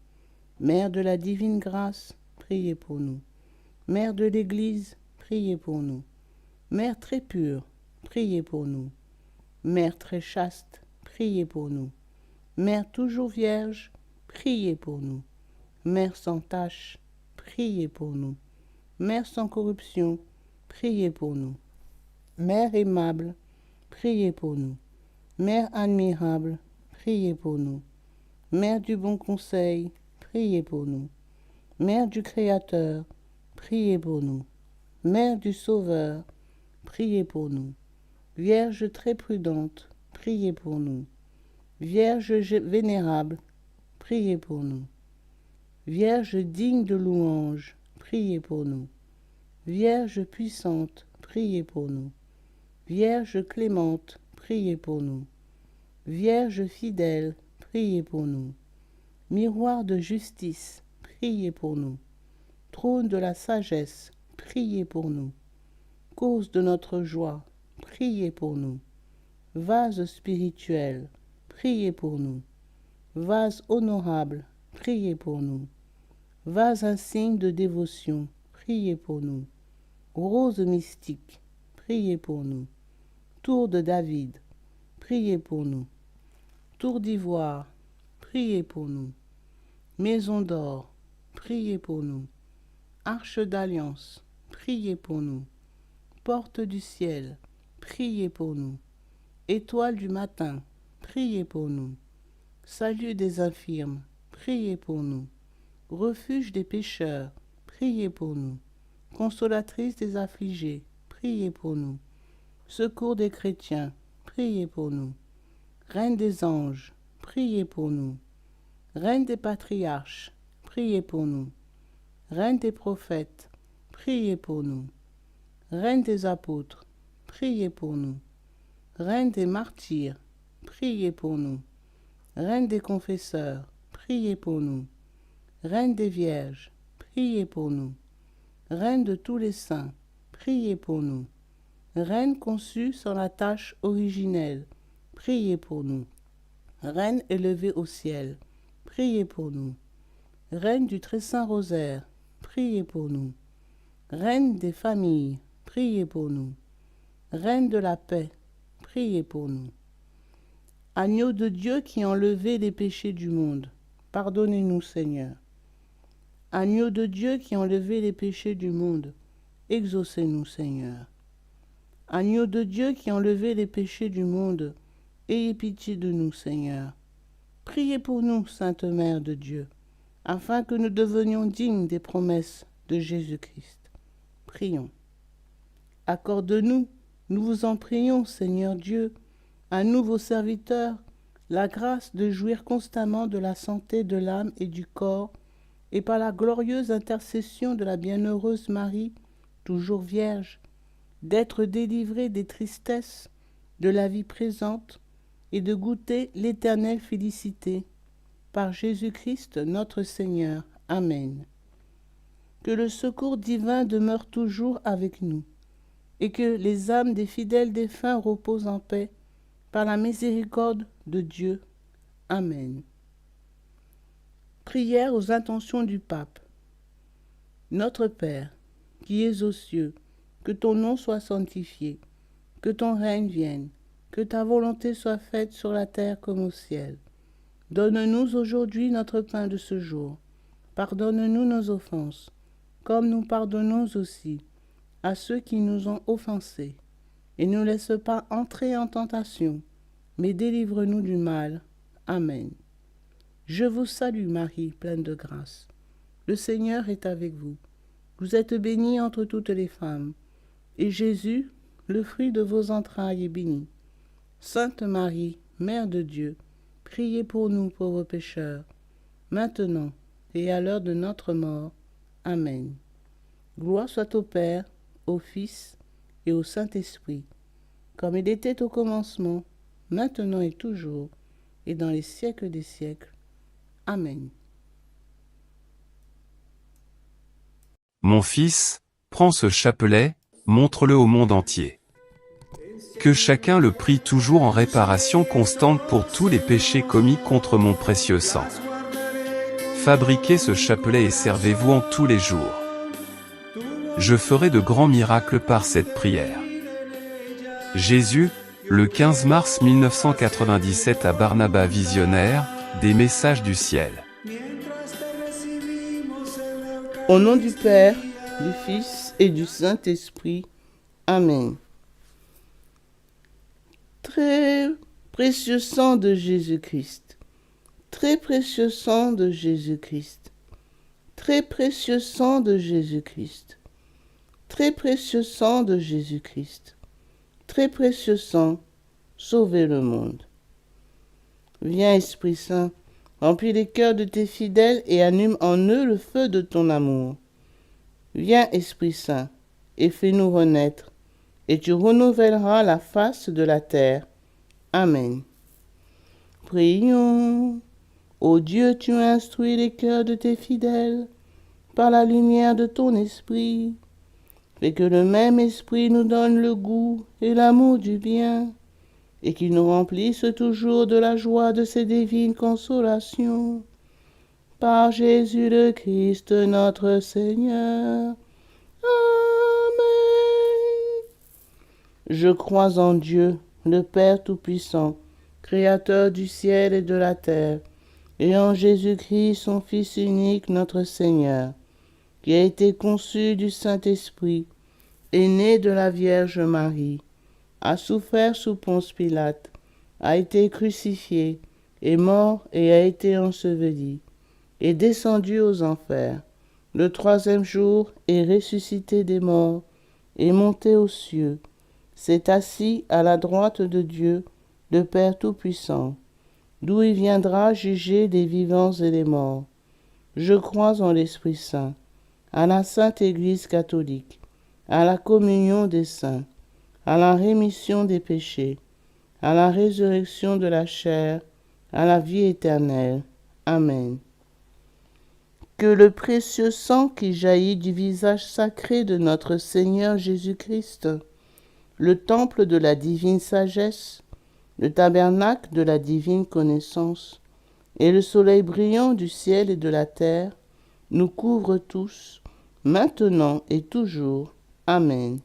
C: Mère de la divine grâce, priez pour nous. Mère de l'Église, priez pour nous. Mère très pure, priez pour nous. Mère très chaste, priez pour nous. Mère toujours vierge, priez pour nous. Mère sans tache, priez pour nous. Mère sans corruption, priez pour nous. Mère aimable, priez pour nous. Mère admirable, priez pour nous. Mère du bon conseil, priez pour nous. Mère du Créateur, priez pour nous. Mère du Sauveur, priez pour nous. Vierge très prudente, priez pour nous. Vierge vénérable, priez pour nous. Vierge digne de louange, priez pour nous. Vierge puissante, priez pour nous. Vierge clémente, priez pour nous. Vierge fidèle, priez pour nous. Miroir de justice, priez pour nous. Trône de la sagesse, priez pour nous. Cause de notre joie, priez pour nous. Vase spirituel, priez pour nous. Vase honorable, priez pour nous. Vase insigne de dévotion, priez pour nous. Rose mystique, priez pour nous. Tour de David, priez pour nous. Tour d'ivoire, priez pour nous. Maison d'or, priez pour nous. Arche d'alliance, priez pour nous. Porte du ciel, priez pour nous. Étoile du matin, priez pour nous. Salut des infirmes, priez pour nous. Refuge des pécheurs, priez pour nous. Consolatrice des affligés, priez pour nous. Secours des chrétiens, priez pour nous. Reine des anges, priez pour nous. Reine des patriarches, priez pour nous. Reine des prophètes, priez pour nous. Reine des apôtres, priez pour nous. Reine des martyrs, priez pour nous. Reine des confesseurs, priez pour nous. Reine des vierges, priez pour nous. Reine de tous les saints, priez pour nous. Reine conçue sans la tache originelle, priez pour nous. Reine élevée au ciel, priez pour nous. Reine du très saint rosaire, priez pour nous. Reine des familles, priez pour nous. Reine de la paix, priez pour nous. Agneau de Dieu qui enlevait les péchés du monde, pardonnez-nous Seigneur. Agneau de Dieu qui enlevait les péchés du monde, exaucez-nous Seigneur. Agneau de Dieu qui enlevait les péchés du monde, ayez pitié de nous Seigneur. Priez pour nous, Sainte Mère de Dieu, afin que nous devenions dignes des promesses de Jésus-Christ. Prions. Accorde-nous, nous vous en prions, Seigneur Dieu, à nous vos serviteurs, la grâce de jouir constamment de la santé de l'âme et du corps, et par la glorieuse intercession de la bienheureuse Marie, toujours vierge, d'être délivrés des tristesses de la vie présente et de goûter l'éternelle félicité. Par Jésus-Christ notre Seigneur. Amen. Que le secours divin demeure toujours avec nous, et que les âmes des fidèles défunts reposent en paix, par la miséricorde de Dieu. Amen. Prière aux intentions du Pape. Notre Père, qui es aux cieux, que ton nom soit sanctifié, que ton règne vienne, que ta volonté soit faite sur la terre comme au ciel. Donne-nous aujourd'hui notre pain de ce jour. Pardonne-nous nos offenses, comme nous pardonnons aussi à ceux qui nous ont offensés. Et ne nous laisse pas entrer en tentation, mais délivre-nous du mal. Amen. Je vous salue Marie, pleine de grâce. Le Seigneur est avec vous. Vous êtes bénie entre toutes les femmes, et Jésus, le fruit de vos entrailles, est béni. Sainte Marie, Mère de Dieu, priez pour nous pauvres pécheurs, maintenant et à l'heure de notre mort. Amen. Gloire soit au Père, au Fils et au Saint-Esprit, comme il était au commencement, maintenant et toujours, et dans les siècles des siècles. Amen.
B: Mon fils, prends ce chapelet, montre-le au monde entier. Que chacun le prie toujours en réparation constante pour tous les péchés commis contre mon précieux sang. Fabriquez ce chapelet et servez-vous en tous les jours. Je ferai de grands miracles par cette prière. Jésus, le 15 mars 1997 à Barnaba Visionnaire, des messages du ciel.
C: Au nom du Père, du Fils et du Saint-Esprit. Amen. Très précieux sang de Jésus-Christ, très précieux sang de Jésus-Christ, très précieux sang de Jésus-Christ, très précieux sang de Jésus-Christ, très précieux sang, sauvez le monde. Viens, Esprit Saint, remplis les cœurs de tes fidèles et allume en eux le feu de ton amour. Viens, Esprit Saint, et fais-nous renaître, et tu renouvelleras la face de la terre. Amen. Prions. Ô Dieu, tu as instruit les cœurs de tes fidèles par la lumière de ton esprit. Fais que le même esprit nous donne le goût et l'amour du bien, et qu'il nous remplisse toujours de la joie de ces divines consolations. Par Jésus le Christ, notre Seigneur. Amen. Je crois en Dieu, le Père Tout-Puissant, Créateur du ciel et de la terre, et en Jésus-Christ, son Fils unique, notre Seigneur, qui a été conçu du Saint-Esprit, est né de la Vierge Marie, a souffert sous Ponce Pilate, a été crucifié, est mort et a été enseveli, est descendu aux enfers. Le troisième jour est ressuscité des morts, est monté aux cieux, s'est assis à la droite de Dieu, le Père Tout-Puissant, d'où il viendra juger les vivants et les morts. Je crois en l'Esprit Saint, à la Sainte Église catholique, à la communion des saints, à la rémission des péchés, à la résurrection de la chair, à la vie éternelle. Amen. Que le précieux sang qui jaillit du visage sacré de notre Seigneur Jésus-Christ, le temple de la divine sagesse, le tabernacle de la divine connaissance, et le soleil brillant du ciel et de la terre, nous couvre tous, maintenant et toujours. Amen.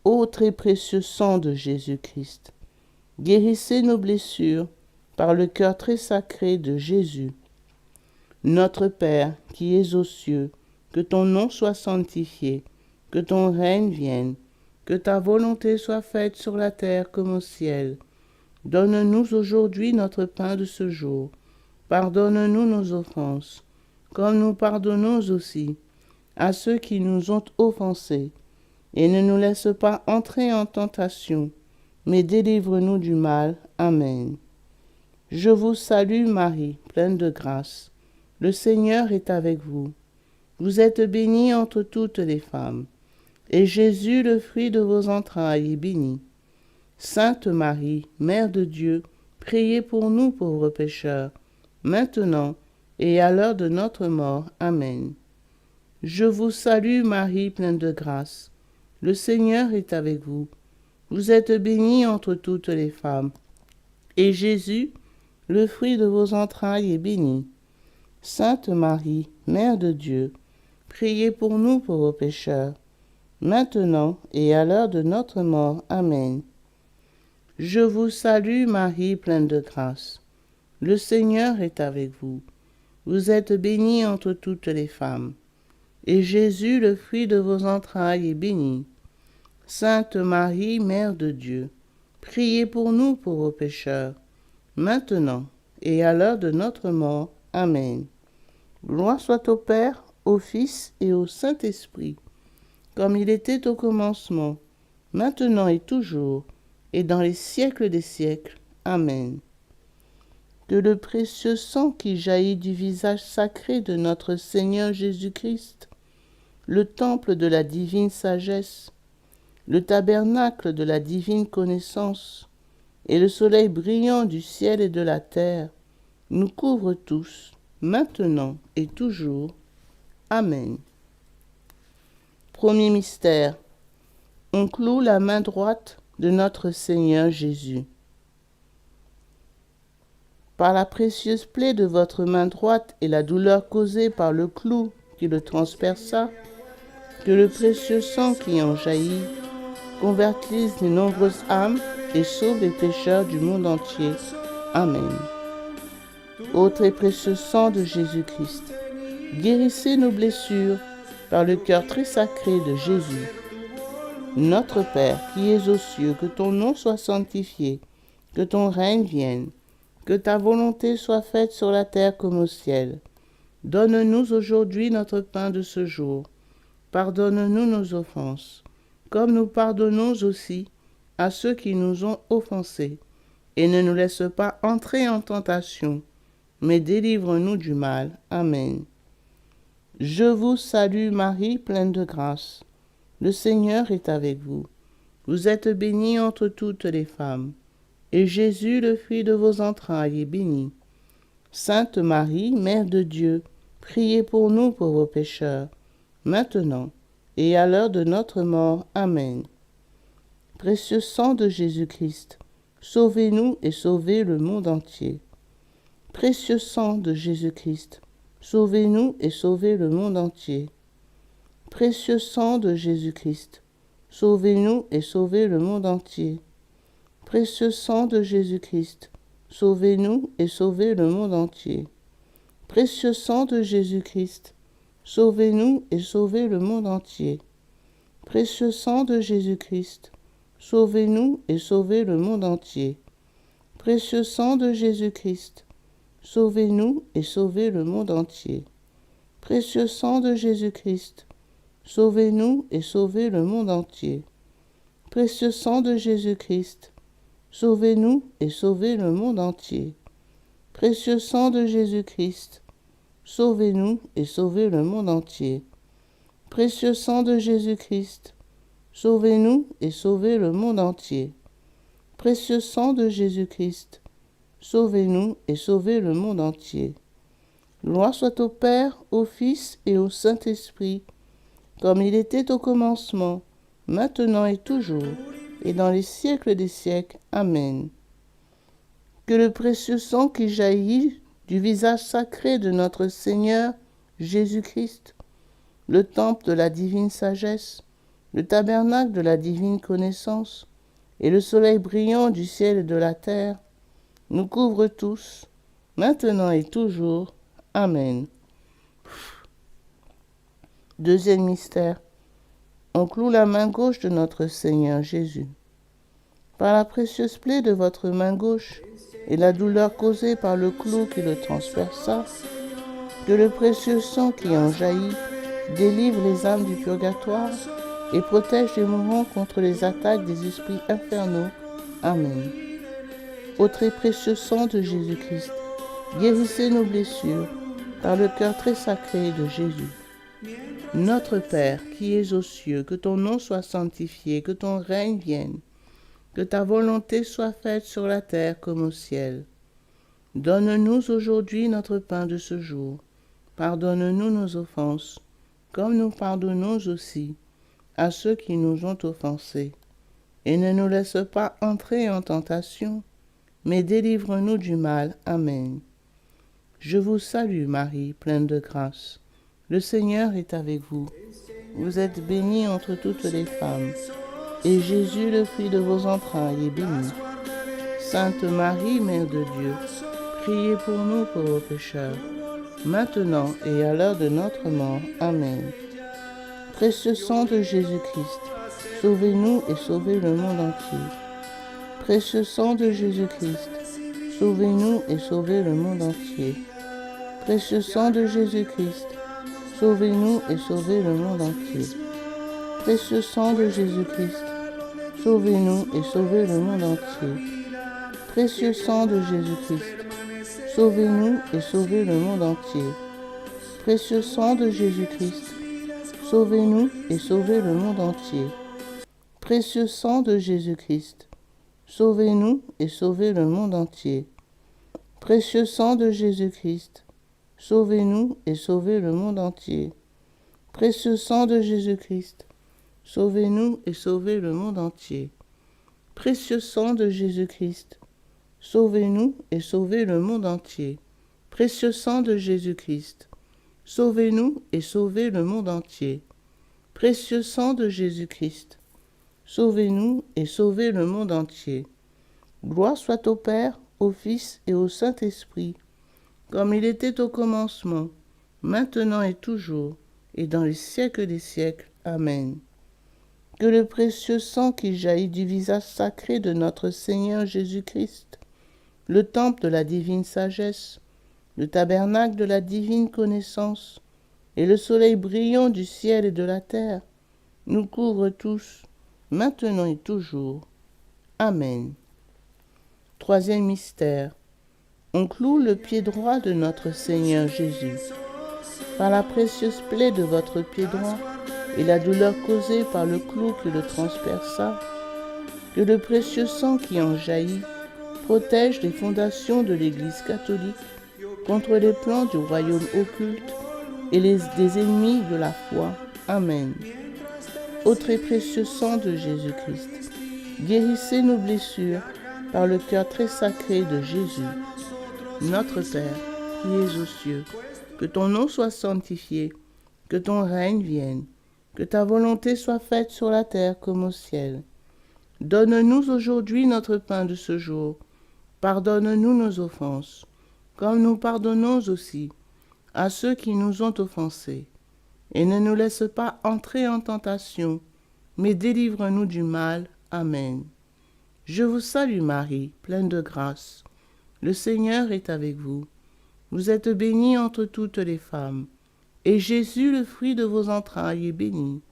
C: Ô très précieux sang de Jésus-Christ, guérissez nos blessures par le cœur très sacré de Jésus. Notre Père qui es aux cieux, que ton nom soit sanctifié, que ton règne vienne, que ta volonté soit faite sur la terre comme au ciel. Donne-nous aujourd'hui notre pain de ce jour. Pardonne-nous nos offenses, comme nous pardonnons aussi à ceux qui nous ont offensés. Et ne nous laisse pas entrer en tentation, mais délivre-nous du mal. Amen. Je vous salue Marie, pleine de grâce. Le Seigneur est avec vous. Vous êtes bénie entre toutes les femmes, et Jésus, le fruit de vos entrailles, est béni. Sainte Marie, Mère de Dieu, priez pour nous pauvres pécheurs, maintenant et à l'heure de notre mort. Amen. Je vous salue Marie, pleine de grâce. Le Seigneur est avec vous. Vous êtes bénie entre toutes les femmes, et Jésus, le fruit de vos entrailles, est béni. Sainte Marie, Mère de Dieu, priez pour nous pauvres pécheurs, maintenant et à l'heure de notre mort. Amen. Je vous salue Marie, pleine de grâce. Le Seigneur est avec vous. Vous êtes bénie entre toutes les femmes, et Jésus, le fruit de vos entrailles, est béni. Sainte Marie, Mère de Dieu, priez pour nous pauvres pécheurs, maintenant et à l'heure de notre mort. Amen. Gloire soit au Père, au Fils et au Saint-Esprit, comme il était au commencement, maintenant et toujours, et dans les siècles des siècles. Amen. Que le précieux sang qui jaillit du visage sacré de notre Seigneur Jésus-Christ, le temple de la divine sagesse, le tabernacle de la divine connaissance, et le soleil brillant du ciel et de la terre, nous couvrent tous, maintenant et toujours. Amen. Premier mystère. On cloue la main droite de notre Seigneur Jésus. Par la précieuse plaie de votre main droite et la douleur causée par le clou qui le transperça, que le précieux sang qui en jaillit convertisse les nombreuses âmes et sauve les pécheurs du monde entier. Amen. Ô très précieux sang de Jésus-Christ, guérissez nos blessures par le cœur très sacré de Jésus. Notre Père, qui es aux cieux, que ton nom soit sanctifié, que ton règne vienne, que ta volonté soit faite sur la terre comme au ciel. Donne-nous aujourd'hui notre pain de ce jour. Pardonne-nous nos offenses, comme nous pardonnons aussi à ceux qui nous ont offensés. Et ne nous laisse pas entrer en tentation, mais délivre-nous du mal. Amen. Je vous salue Marie, pleine de grâce. Le Seigneur est avec vous. Vous êtes bénie entre toutes les femmes, et Jésus, le fruit de vos entrailles, est béni. Sainte Marie, Mère de Dieu, priez pour nous pauvres pécheurs, maintenant et à l'heure de notre mort. Amen. Précieux sang de Jésus-Christ, sauvez-nous et sauvez le monde entier. Précieux sang de Jésus-Christ, sauvez-nous et sauvez le monde entier. Précieux sang de Jésus-Christ, sauvez-nous et sauvez le monde entier. Précieux sang de Jésus-Christ, sauvez-nous et sauvez le monde entier. Précieux sang de Jésus-Christ, sauvez-nous et sauvez le monde entier. Précieux sang de Jésus-Christ, sauvez-nous et sauvez le monde entier. Précieux sang de Jésus-Christ, sauvez-nous et sauvez le monde entier. Précieux sang de Jésus-Christ, sauvez-nous et sauvez le monde entier. Précieux sang de Jésus-Christ, sauvez-nous et sauvez le monde entier. Précieux sang de Jésus-Christ, sauvez-nous et sauvez le monde entier. Précieux sang de Jésus-Christ, sauvez-nous et sauvez le monde entier. Précieux sang de Jésus-Christ, sauvez-nous et sauvez le monde entier. Gloire soit au Père, au Fils et au Saint-Esprit, comme il était au commencement, maintenant et toujours, et dans les siècles des siècles. Amen. Que le précieux sang qui jaillit du visage sacré de notre Seigneur Jésus-Christ, le temple de la divine sagesse, le tabernacle de la divine connaissance, et le soleil brillant du ciel et de la terre, nous couvre tous, maintenant et toujours. Amen. Deuxième mystère. On cloue la main gauche de notre Seigneur Jésus. Par la précieuse plaie de votre main gauche et la douleur causée par le clou qui le transperça, que le précieux sang qui en jaillit délivre les âmes du purgatoire et protège les mourants contre les attaques des esprits infernaux. Amen. Ô très précieux sang de Jésus-Christ, guérissez nos blessures par le cœur très sacré de Jésus. Notre Père, qui es aux cieux, que ton nom soit sanctifié, que ton règne vienne, que ta volonté soit faite sur la terre comme au ciel. Donne-nous aujourd'hui notre pain de ce jour. Pardonne-nous nos offenses, comme nous pardonnons aussi à ceux qui nous ont offensés. Et ne nous laisse pas entrer en tentation, mais délivre-nous du mal. Amen. Je vous salue Marie, pleine de grâce. Le Seigneur est avec vous. Vous êtes bénie entre toutes les femmes, et Jésus, le fruit de vos entrailles, est béni. Sainte Marie, Mère de Dieu, priez pour nous pauvres pécheurs, maintenant et à l'heure de notre mort. Amen. Précieux sang de Jésus-Christ, sauvez-nous et sauvez le monde entier. Précieux sang de Jésus-Christ, sauvez-nous et sauvez le monde entier. Précieux sang de Jésus-Christ, sauvez-nous et sauvez le monde entier. Précieux sang de Jésus-Christ, sauvez-nous et sauvez le monde entier. Précieux sang de Jésus-Christ, sauvez-nous et sauvez le monde entier. Précieux sang de Jésus-Christ, sauvez-nous et sauvez le monde entier. Précieux sang de Jésus-Christ, sauvez-nous et sauvez le monde entier. Précieux sang de Jésus-Christ, sauvez-nous et sauvez le monde entier. Précieux sang de Jésus-Christ, sauvez-nous et sauvez le monde entier. Précieux sang de Jésus-Christ, sauvez-nous et sauvez le monde entier. Précieux sang de Jésus-Christ, sauvez-nous et sauvez le monde entier. Précieux sang de Jésus-Christ, sauvez-nous et sauvez le monde entier. Gloire soit au Père, au Fils et au Saint-Esprit, comme il était au commencement, maintenant et toujours, et dans les siècles des siècles. Amen. que le précieux sang qui jaillit du visage sacré de notre Seigneur Jésus-Christ, le temple de la divine sagesse, le tabernacle de la divine connaissance, et le soleil brillant du ciel et de la terre, nous couvrent tous, maintenant et toujours. Amen. Troisième mystère. On cloue le pied droit de notre Seigneur Jésus. Par la précieuse plaie de votre pied droit et la douleur causée par le clou qui le transperça, que le précieux sang qui en jaillit protège les fondations de l'Église catholique contre les plans du royaume occulte et des ennemis de la foi. Amen. Ô très précieux sang de Jésus-Christ, guérissez nos blessures par le cœur très sacré de Jésus. Notre Père, qui es aux cieux, que ton nom soit sanctifié, que ton règne vienne, que ta volonté soit faite sur la terre comme au ciel. Donne-nous aujourd'hui notre pain de ce jour. Pardonne-nous nos offenses, comme nous pardonnons aussi à ceux qui nous ont offensés. Et ne nous laisse pas entrer en tentation, mais délivre-nous du mal. Amen. Je vous salue Marie, pleine de grâce. Le Seigneur est avec vous. Vous êtes bénie entre toutes les femmes, et Jésus, le fruit de vos entrailles, est béni.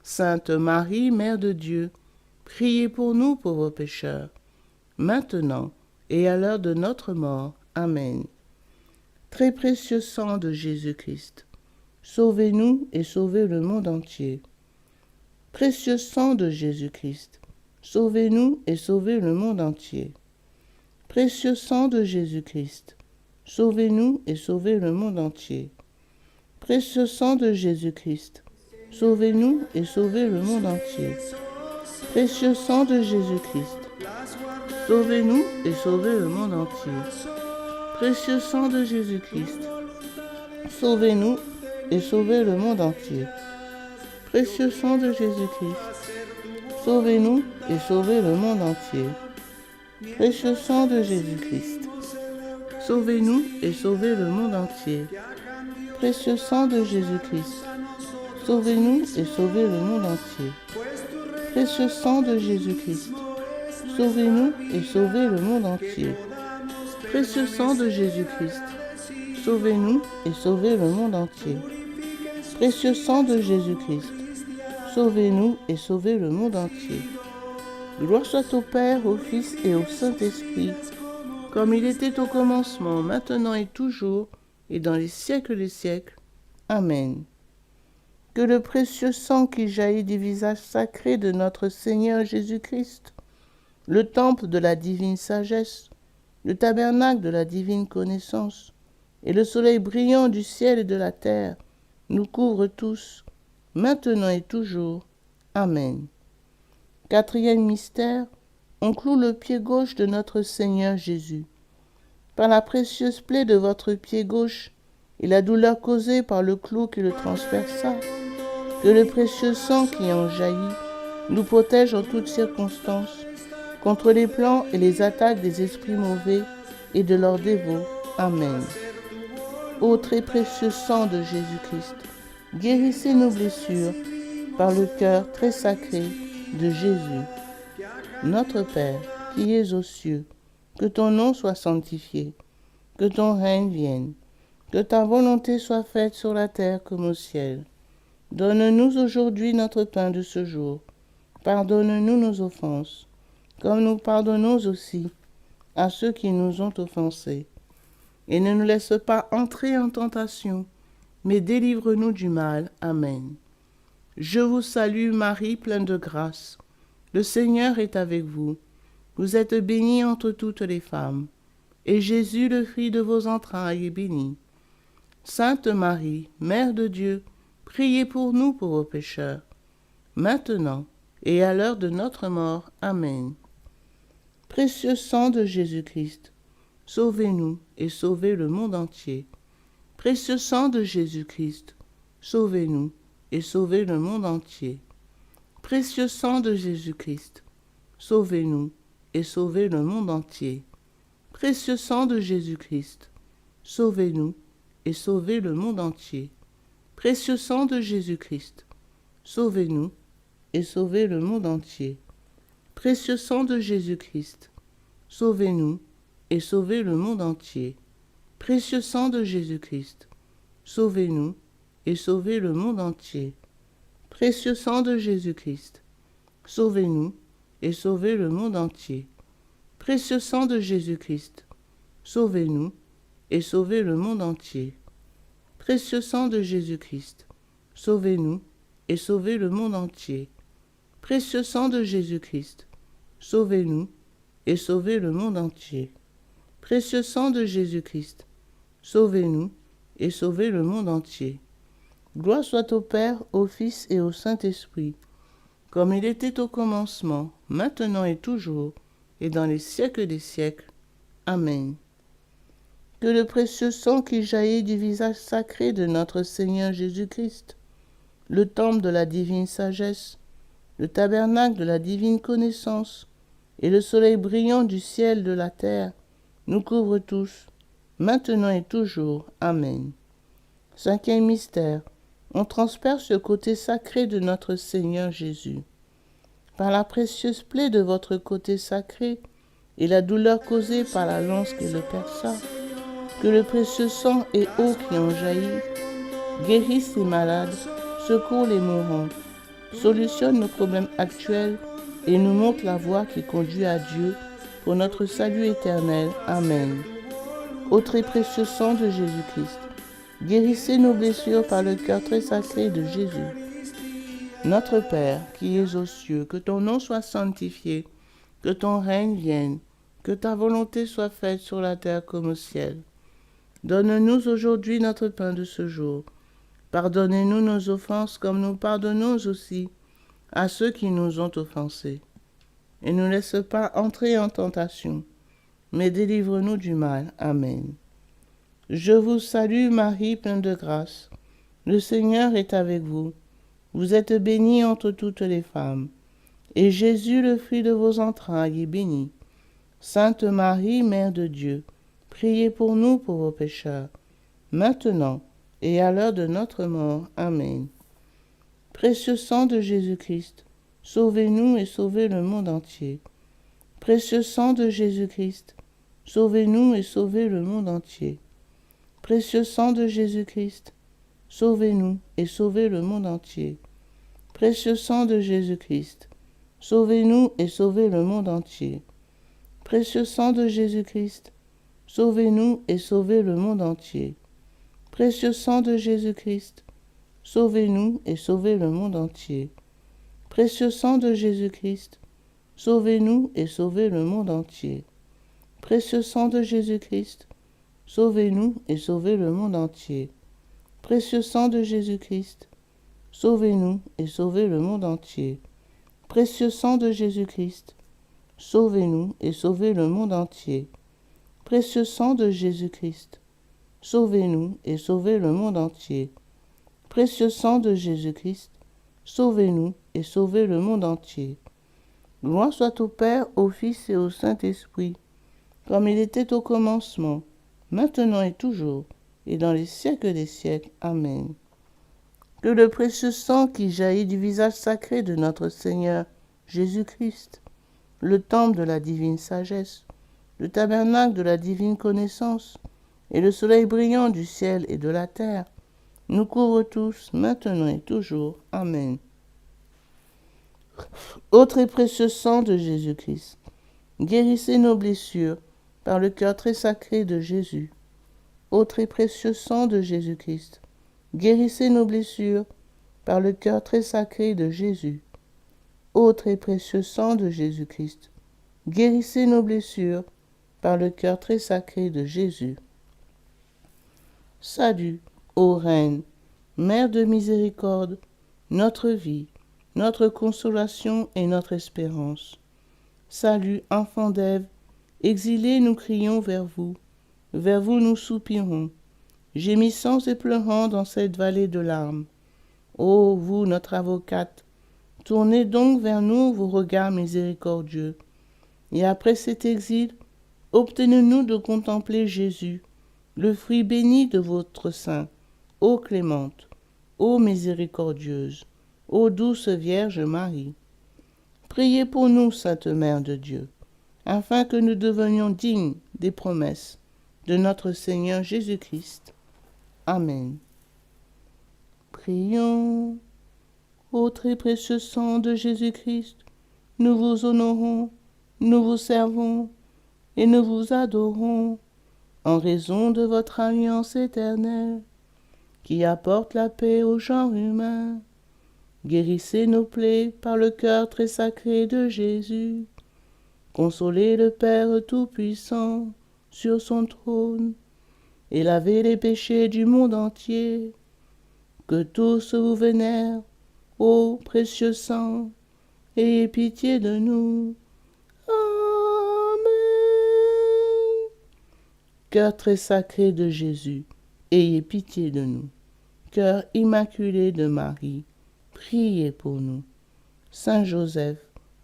C: Sainte Marie, Mère de Dieu, priez pour nous pauvres pécheurs, maintenant et à l'heure de notre mort. Amen. Très précieux sang de Jésus-Christ, sauvez-nous et sauvez le monde entier. Précieux sang de Jésus-Christ, sauvez-nous et sauvez le monde entier. Précieux sang de Jésus-Christ, sauvez-nous et sauvez le monde entier. Précieux sang de Jésus-Christ, sauvez-nous et sauvez le monde entier. Précieux sang de Jésus-Christ, sauvez-nous et sauvez le monde entier. Précieux sang de Jésus-Christ, sauvez-nous et sauvez le monde entier. Précieux sang de Jésus-Christ, sauvez-nous et sauvez le monde entier. Précieux sang de Jésus-Christ, sauvez-nous et sauvez le monde entier. Précieux sang de Jésus-Christ, sauvez-nous et sauvez le monde entier. Précieux sang de Jésus-Christ, sauvez-nous et sauvez le monde entier. Précieux sang de Jésus-Christ, sauvez-nous et sauvez le monde entier. Précieux sang de Jésus-Christ, sauvez-nous et sauvez le monde entier. Gloire soit au Père, au Fils et au Saint-Esprit, comme il était au commencement, maintenant et toujours, et dans les siècles des siècles. Amen. Que le précieux sang qui jaillit du visage sacré de notre Seigneur Jésus-Christ, le temple de la divine sagesse, le tabernacle de la divine connaissance, et le soleil brillant du ciel et de la terre, nous couvrent tous, maintenant et toujours. Amen. Quatrième mystère, on cloue le pied gauche de notre Seigneur Jésus. Par la précieuse plaie de votre pied gauche et la douleur causée par le clou qui le transperça, que le précieux sang qui en jaillit nous protège en toutes circonstances contre les plans et les attaques des esprits mauvais et de leurs dévots. Amen. Ô très précieux sang de Jésus-Christ, guérissez nos blessures par le cœur très sacré de Jésus. Notre Père, qui es aux cieux, que ton nom soit sanctifié, que ton règne vienne, que ta volonté soit faite sur la terre comme au ciel. Donne-nous aujourd'hui notre pain de ce jour. Pardonne-nous nos offenses, comme nous pardonnons aussi à ceux qui nous ont offensés. Et ne nous laisse pas entrer en tentation, mais délivre-nous du mal. Amen. Je vous salue Marie, pleine de grâce. Le Seigneur est avec vous. Vous êtes bénie entre toutes les femmes, et Jésus, le fruit de vos entrailles, est béni. Sainte Marie, Mère de Dieu, priez pour nous pauvres pécheurs, maintenant et à l'heure de notre mort. Amen. Précieux sang de Jésus-Christ, sauvez-nous et sauvez le monde entier. Précieux sang de Jésus-Christ, sauvez-nous et sauvez le monde entier. Précieux sang de Jésus-Christ, sauvez-nous et sauvez le monde entier. Précieux sang de Jésus-Christ, sauvez-nous et sauvez le monde entier. Précieux sang de Jésus-Christ, sauvez-nous et sauvez le monde entier. Précieux sang de Jésus-Christ, sauvez-nous et sauvez le monde entier. Précieux sang de Jésus-Christ, sauvez-nous et sauvez le monde entier. Précieux sang de Jésus-Christ, sauvez-nous et sauvez le monde entier. Précieux sang de Jésus-Christ, sauvez-nous et sauvez le monde entier. Précieux sang de Jésus-Christ, sauvez-nous et sauvez le monde entier. Précieux sang de Jésus-Christ, sauvez-nous et sauvez le monde entier. Précieux sang de Jésus-Christ, sauvez-nous et sauvez le monde entier. Gloire soit au Père, au Fils et au Saint-Esprit, comme il était au commencement, maintenant et toujours, et dans les siècles des siècles. Amen. Que le précieux sang qui jaillit du visage sacré de notre Seigneur Jésus-Christ, le temple de la divine sagesse, le tabernacle de la divine connaissance, et le soleil brillant du ciel de la terre, nous couvre tous, maintenant et toujours. Amen. Cinquième mystère, on transperce le côté sacré de notre Seigneur Jésus. Par la précieuse plaie de votre côté sacré et la douleur causée par la lance qui le perça, que le précieux sang et eau qui en jaillit guérissent les malades, secourent les mourants, solutionnent nos problèmes actuels et nous montre la voie qui conduit à Dieu pour notre salut éternel. Amen. Ô très précieux sang de Jésus-Christ, guérissez nos blessures par le cœur très sacré de Jésus. Notre Père, qui es aux cieux, que ton nom soit sanctifié, que ton règne vienne, que ta volonté soit faite sur la terre comme au ciel. Donne-nous aujourd'hui notre pain de ce jour. Pardonnez-nous nos offenses comme nous pardonnons aussi à ceux qui nous ont offensés. Et ne nous laisse pas entrer en tentation, mais délivre-nous du mal. Amen. Je vous salue Marie, pleine de grâce. Le Seigneur est avec vous. Vous êtes bénie entre toutes les femmes. Et Jésus, le fruit de vos entrailles, est béni. Sainte Marie, Mère de Dieu, priez pour nous pauvres pécheurs, maintenant et à l'heure de notre mort. Amen. Précieux sang de Jésus-Christ, sauvez-nous et sauvez le monde entier. Précieux sang de Jésus-Christ, sauvez-nous et sauvez le monde entier. Précieux sang de Jésus-Christ, sauvez-nous et sauvez le monde entier. Précieux sang de Jésus-Christ, sauvez-nous et sauvez le monde entier. Précieux sang de Jésus-Christ, sauvez-nous et sauvez le monde entier. Précieux sang de Jésus-Christ, sauvez-nous et sauvez le monde entier. Précieux sang de Jésus-Christ, sauvez-nous et sauvez le monde entier. Précieux sang de Jésus-Christ, sauvez-nous et sauvez le monde entier. Précieux sang de Jésus-Christ, sauvez-nous et sauvez le monde entier. Précieux sang de Jésus-Christ, sauvez-nous et sauvez le monde entier. Précieux sang de Jésus-Christ, sauvez-nous et sauvez le monde entier. Précieux sang de Jésus-Christ, sauvez-nous et sauvez le monde entier. Gloire soit au Père, au Fils et au Saint-Esprit, comme il était au commencement, maintenant et toujours, et dans les siècles des siècles. Amen. Que le précieux sang qui jaillit du visage sacré de notre Seigneur Jésus-Christ, le temple de la divine sagesse, le tabernacle de la divine connaissance, et le soleil brillant du ciel et de la terre, nous couvre tous, maintenant et toujours. Amen. Ô très précieux sang de Jésus-Christ, guérissez nos blessures par le cœur très sacré de Jésus. Ô très précieux sang de Jésus-Christ, guérissez nos blessures par le cœur très sacré de Jésus. Ô très précieux sang de Jésus-Christ, guérissez nos blessures par le cœur très sacré de Jésus. Salut, ô Reine, Mère de miséricorde, notre vie, notre consolation et notre espérance. Salut, enfant d'Ève, exilés nous crions vers vous nous soupirons, gémissant et pleurant dans cette vallée de larmes. Ô vous, notre avocate, tournez donc vers nous vos regards miséricordieux, et après cet exil, obtenez-nous de contempler Jésus, le fruit béni de votre sein, ô clémente, ô miséricordieuse, ô douce Vierge Marie. Priez pour nous, Sainte Mère de Dieu, afin que nous devenions dignes des promesses de notre Seigneur Jésus-Christ. Amen. Prions. Ô très précieux sang de Jésus-Christ, nous vous honorons, nous vous servons et nous vous adorons en raison de votre alliance éternelle qui apporte la paix au genre humain. Guérissez nos plaies par le cœur très sacré de Jésus. Consolez le Père Tout-Puissant sur son trône et lavez les péchés du monde entier. Que tous vous vénèrent, ô précieux sang, ayez pitié de nous. Amen. Cœur très sacré de Jésus, ayez pitié de nous. Cœur immaculé de Marie, priez pour nous. Saint Joseph,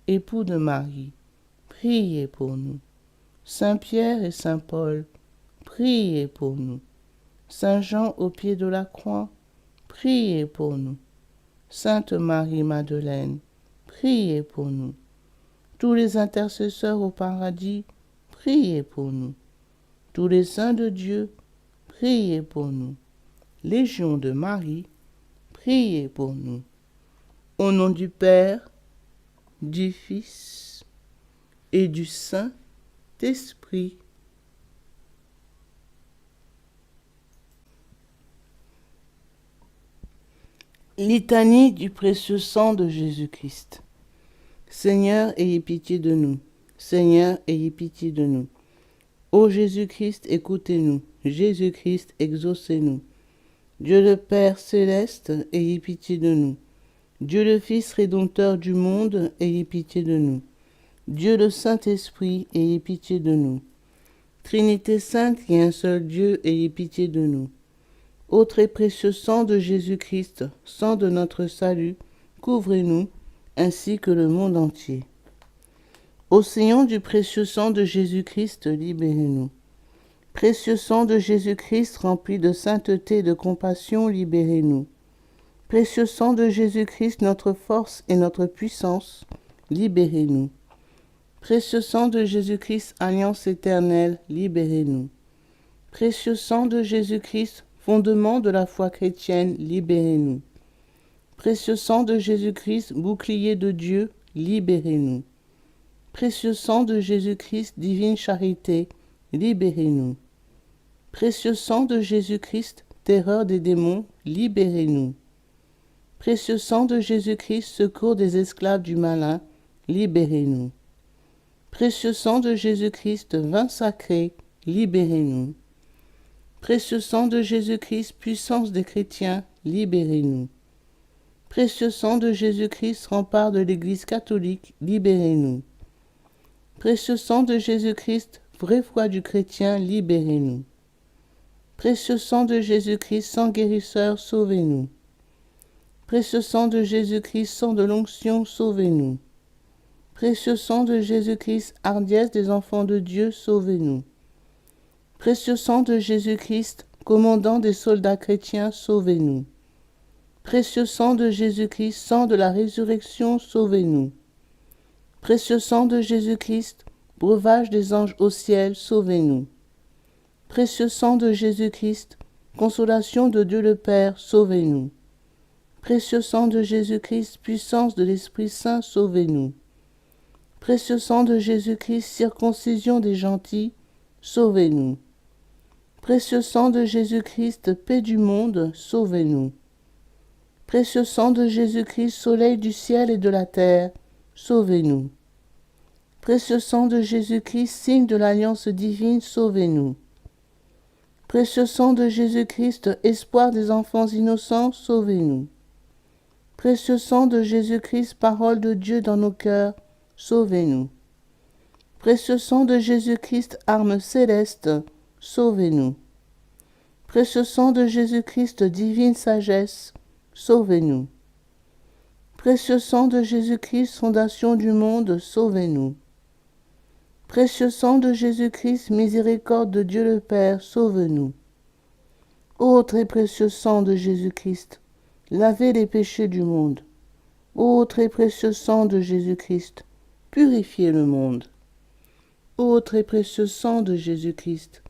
C: époux de Marie, priez pour nous. Saint Pierre et Saint Paul, priez pour nous. Saint Jean au pied de la croix, priez pour nous. Sainte Marie-Madeleine, priez pour nous. Tous les intercesseurs au paradis, priez pour nous. Tous les saints de Dieu, priez pour nous. Légion de Marie, priez pour nous. Au nom du Père, du Fils et du Saint-Esprit. Litanie du précieux sang de Jésus-Christ. Seigneur, ayez pitié de nous. Seigneur, ayez pitié de nous. Ô Jésus-Christ, écoutez-nous. Jésus-Christ, exaucez-nous. Dieu le Père céleste, ayez pitié de nous. Dieu le Fils rédempteur du monde, ayez pitié de nous. Dieu le Saint-Esprit, ayez pitié de nous. Trinité sainte et un seul Dieu, ayez pitié de nous. Ô très précieux sang de Jésus-Christ, sang de notre salut, couvrez-nous, ainsi que le monde entier. Océan du précieux sang de Jésus-Christ, libérez-nous. Précieux sang de Jésus-Christ, rempli de sainteté et de compassion, libérez-nous. Précieux sang de Jésus-Christ, notre force et notre puissance, libérez-nous. Précieux sang de Jésus-Christ, alliance éternelle, libérez-nous. Précieux sang de Jésus-Christ, fondement de la foi chrétienne, libérez-nous. Précieux sang de Jésus-Christ, bouclier de Dieu, libérez-nous. Précieux sang de Jésus-Christ, divine charité, libérez-nous. Précieux sang de Jésus-Christ, terreur des démons, libérez-nous. Précieux sang de Jésus-Christ, secours des esclaves du malin, libérez-nous. Précieux sang de Jésus-Christ, vin sacré, libérez-nous. Précieux sang de Jésus-Christ, puissance des chrétiens, libérez-nous. Précieux sang de Jésus-Christ, rempart de l'Église catholique, libérez-nous. Précieux sang de Jésus-Christ, vraie foi du chrétien, libérez-nous. Précieux sang de Jésus-Christ, sang guérisseur, sauvez-nous. Précieux sang de Jésus-Christ, sang de l'onction, sauvez-nous. Précieux sang de Jésus-Christ, hardiesse des enfants de Dieu, sauvez-nous. Précieux sang de Jésus-Christ, commandant des soldats chrétiens, sauvez-nous. Précieux sang de Jésus-Christ, sang de la résurrection, sauvez-nous. Précieux sang de Jésus-Christ, breuvage des anges au ciel, sauvez-nous. Précieux sang de Jésus-Christ, consolation de Dieu le Père, sauvez-nous. Précieux sang de Jésus-Christ, puissance de l'Esprit Saint, sauvez-nous. Précieux sang de Jésus-Christ, circoncision des gentils, sauvez-nous. Précieux sang de Jésus-Christ, paix du monde, sauvez-nous. Précieux sang de Jésus-Christ, soleil du ciel et de la terre, sauvez-nous. Précieux sang de Jésus-Christ, signe de l'alliance divine, sauvez-nous. Précieux sang de Jésus-Christ, espoir des enfants innocents, sauvez-nous. Précieux sang de Jésus-Christ, parole de Dieu dans nos cœurs, sauvez-nous. Précieux sang de Jésus-Christ, arme céleste, sauvez-nous. Précieux sang de Jésus-Christ, divine sagesse, sauvez-nous. Précieux sang de Jésus-Christ, fondation du monde, sauvez-nous. Précieux sang de Jésus-Christ, miséricorde de Dieu le Père, sauve-nous. Ô très précieux sang de Jésus-Christ, lavez les péchés du monde. Ô très précieux sang de Jésus-Christ, purifiez le monde. Ô très précieux sang de Jésus-Christ,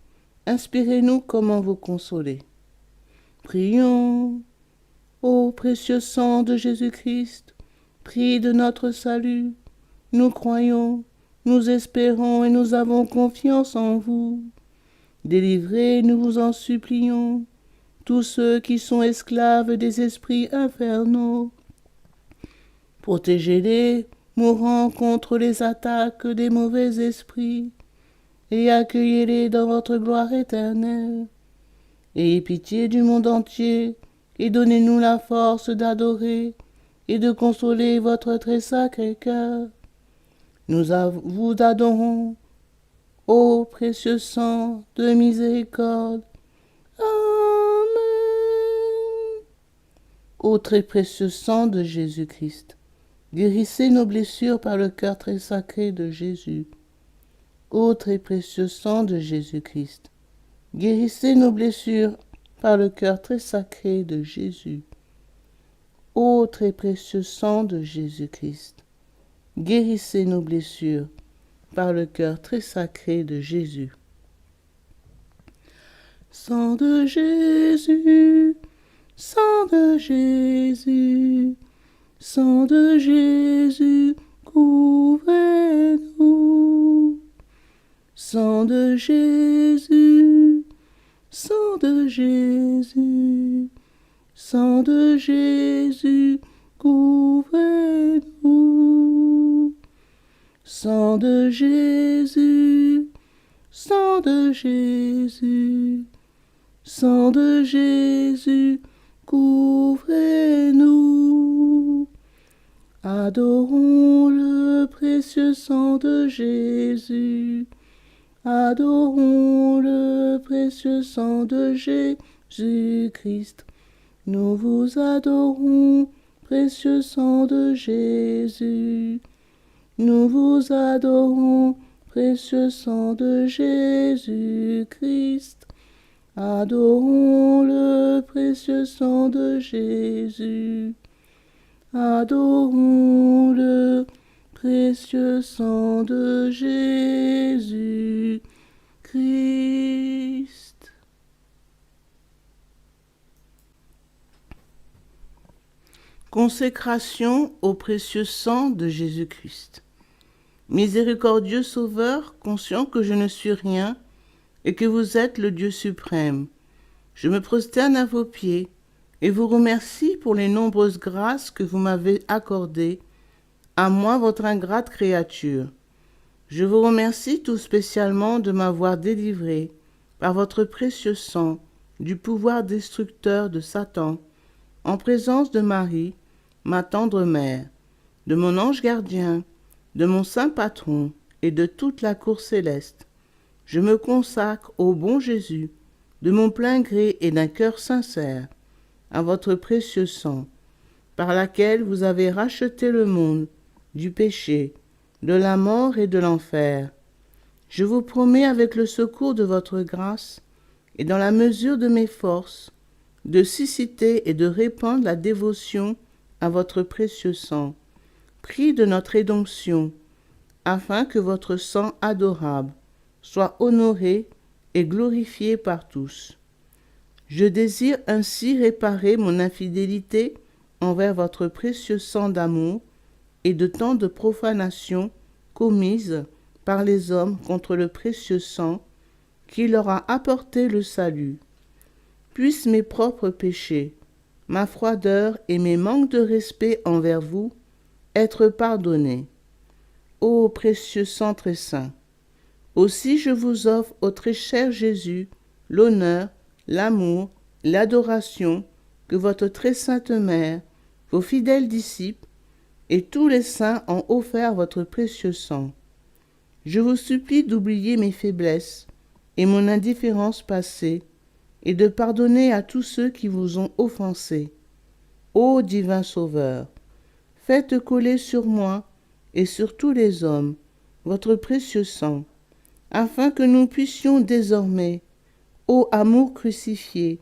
C: inspirez-nous comment vous consoler. Prions. Ô précieux sang de Jésus-Christ, prix de notre salut, nous croyons, nous espérons et nous avons confiance en vous. Délivrez, nous vous en supplions, tous ceux qui sont esclaves des esprits infernaux. Protégez-les, mourant contre les attaques des mauvais esprits, et accueillez-les dans votre gloire éternelle. Ayez pitié du monde entier, et donnez-nous la force d'adorer et de consoler votre très sacré cœur. Nous vous adorons, ô précieux sang de miséricorde. Amen. Ô très précieux sang de Jésus-Christ, guérissez nos blessures par le cœur très sacré de Jésus. Ô très précieux sang de Jésus-Christ, guérissez nos blessures par le cœur très sacré de Jésus. Ô très précieux sang de Jésus-Christ, guérissez nos blessures par le cœur très sacré de Jésus. Sang de Jésus, sang de Jésus, sang de Jésus, couvrez-nous. Sang de Jésus, sang de Jésus, sang de Jésus, couvrez-nous. Sang de Jésus, sang de Jésus, sang de Jésus, couvrez-nous. Adorons le précieux sang de Jésus. Adorons le précieux sang de Jésus-Christ. Nous vous adorons, précieux sang de Jésus. Nous vous adorons, précieux sang de Jésus-Christ. Adorons le précieux sang de Jésus. Adorons le précieux sang de Jésus-Christ. Consécration au précieux sang de Jésus-Christ. Miséricordieux Sauveur, conscient que je ne suis rien et que vous êtes le Dieu suprême, je me prosterne à vos pieds et vous remercie pour les nombreuses grâces que vous m'avez accordées, à moi votre ingrate créature. Je vous remercie tout spécialement de m'avoir délivré, par votre précieux sang, du pouvoir destructeur de Satan, en présence de Marie, ma tendre mère, de mon ange gardien, de mon saint patron et de toute la cour céleste. Je me consacre au bon Jésus, de mon plein gré et d'un cœur sincère, à votre précieux sang, par laquelle vous avez racheté le monde du péché, de la mort et de l'enfer. Je vous promets avec le secours de votre grâce et dans la mesure de mes forces, de susciter et de répandre la dévotion à votre précieux sang, prix de notre rédemption, afin que votre sang adorable soit honoré et glorifié par tous. Je désire ainsi réparer mon infidélité envers votre précieux sang d'amour et de tant de profanations commises par les hommes contre le précieux sang qui leur a apporté le salut. Puissent mes propres péchés, ma froideur et mes manques de respect envers vous être pardonnés. Ô précieux sang très saint, aussi je vous offre au très cher Jésus l'honneur, l'amour, l'adoration que votre très sainte mère, vos fidèles disciples et tous les saints ont offert votre précieux sang. Je vous supplie d'oublier mes faiblesses et mon indifférence passée et de pardonner à tous ceux qui vous ont offensé. Ô divin Sauveur, faites coller sur moi et sur tous les hommes votre précieux sang, afin que nous puissions désormais, ô amour crucifié,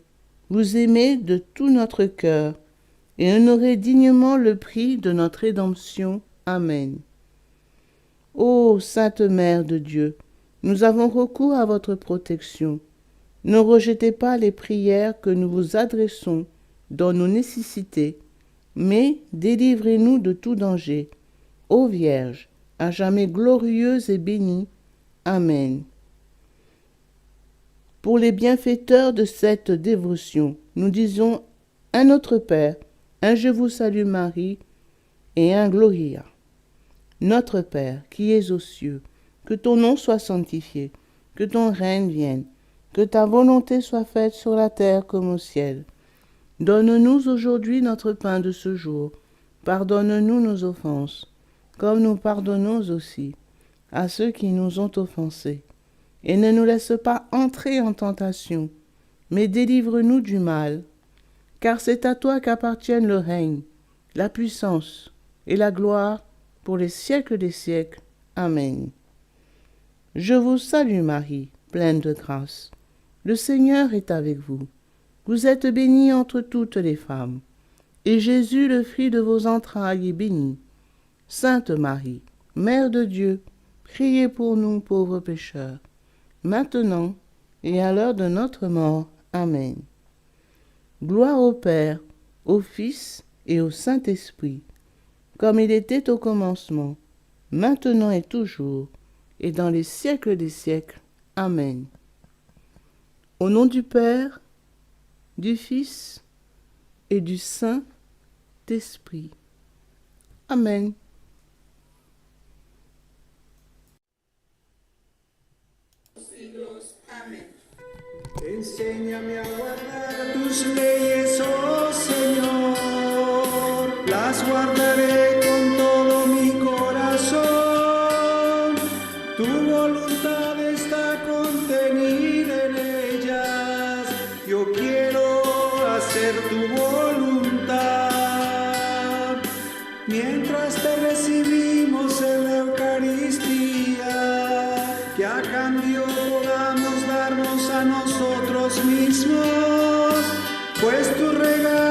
C: vous aimer de tout notre cœur et honorer dignement le prix de notre rédemption. Amen. Ô Sainte Mère de Dieu, nous avons recours à votre protection. Ne rejetez pas les prières que nous vous adressons dans nos nécessités, mais délivrez-nous de tout danger. Ô Vierge, à jamais glorieuse et bénie. Amen. Pour les bienfaiteurs de cette dévotion, nous disons un Notre Père, un Je vous salue Marie et un Gloria. Notre Père, qui es aux cieux, que ton nom soit sanctifié, que ton règne vienne, que ta volonté soit faite sur la terre comme au ciel. Donne-nous aujourd'hui notre pain de ce jour. Pardonne-nous nos offenses, comme nous pardonnons aussi à ceux qui nous ont offensés. Et ne nous laisse pas entrer en tentation, mais délivre-nous du mal. Car c'est à toi qu'appartiennent le règne, la puissance et la gloire pour les siècles des siècles. Amen. Je vous salue Marie, pleine de grâce. Le Seigneur est avec vous. Vous êtes bénie entre toutes les femmes, et Jésus, le fruit de vos entrailles, est béni. Sainte Marie, Mère de Dieu, priez pour nous pauvres pécheurs, maintenant et à l'heure de notre mort. Amen. Gloire au Père, au Fils et au Saint-Esprit, comme il était au commencement, maintenant et toujours, et dans les siècles des siècles. Amen. Au nom du Père, du Fils et du Saint-Esprit. Amen.
E: Enséñame a guardar tus leyes, oh Señor, las guardaré con todo mi corazón. Tu voluntad está contenida en ellas, yo quiero hacer tu voluntad. Mientras te recibimos en la Eucaristía, que a cambio podamos darnos a nosotros mismos, pues tu regalo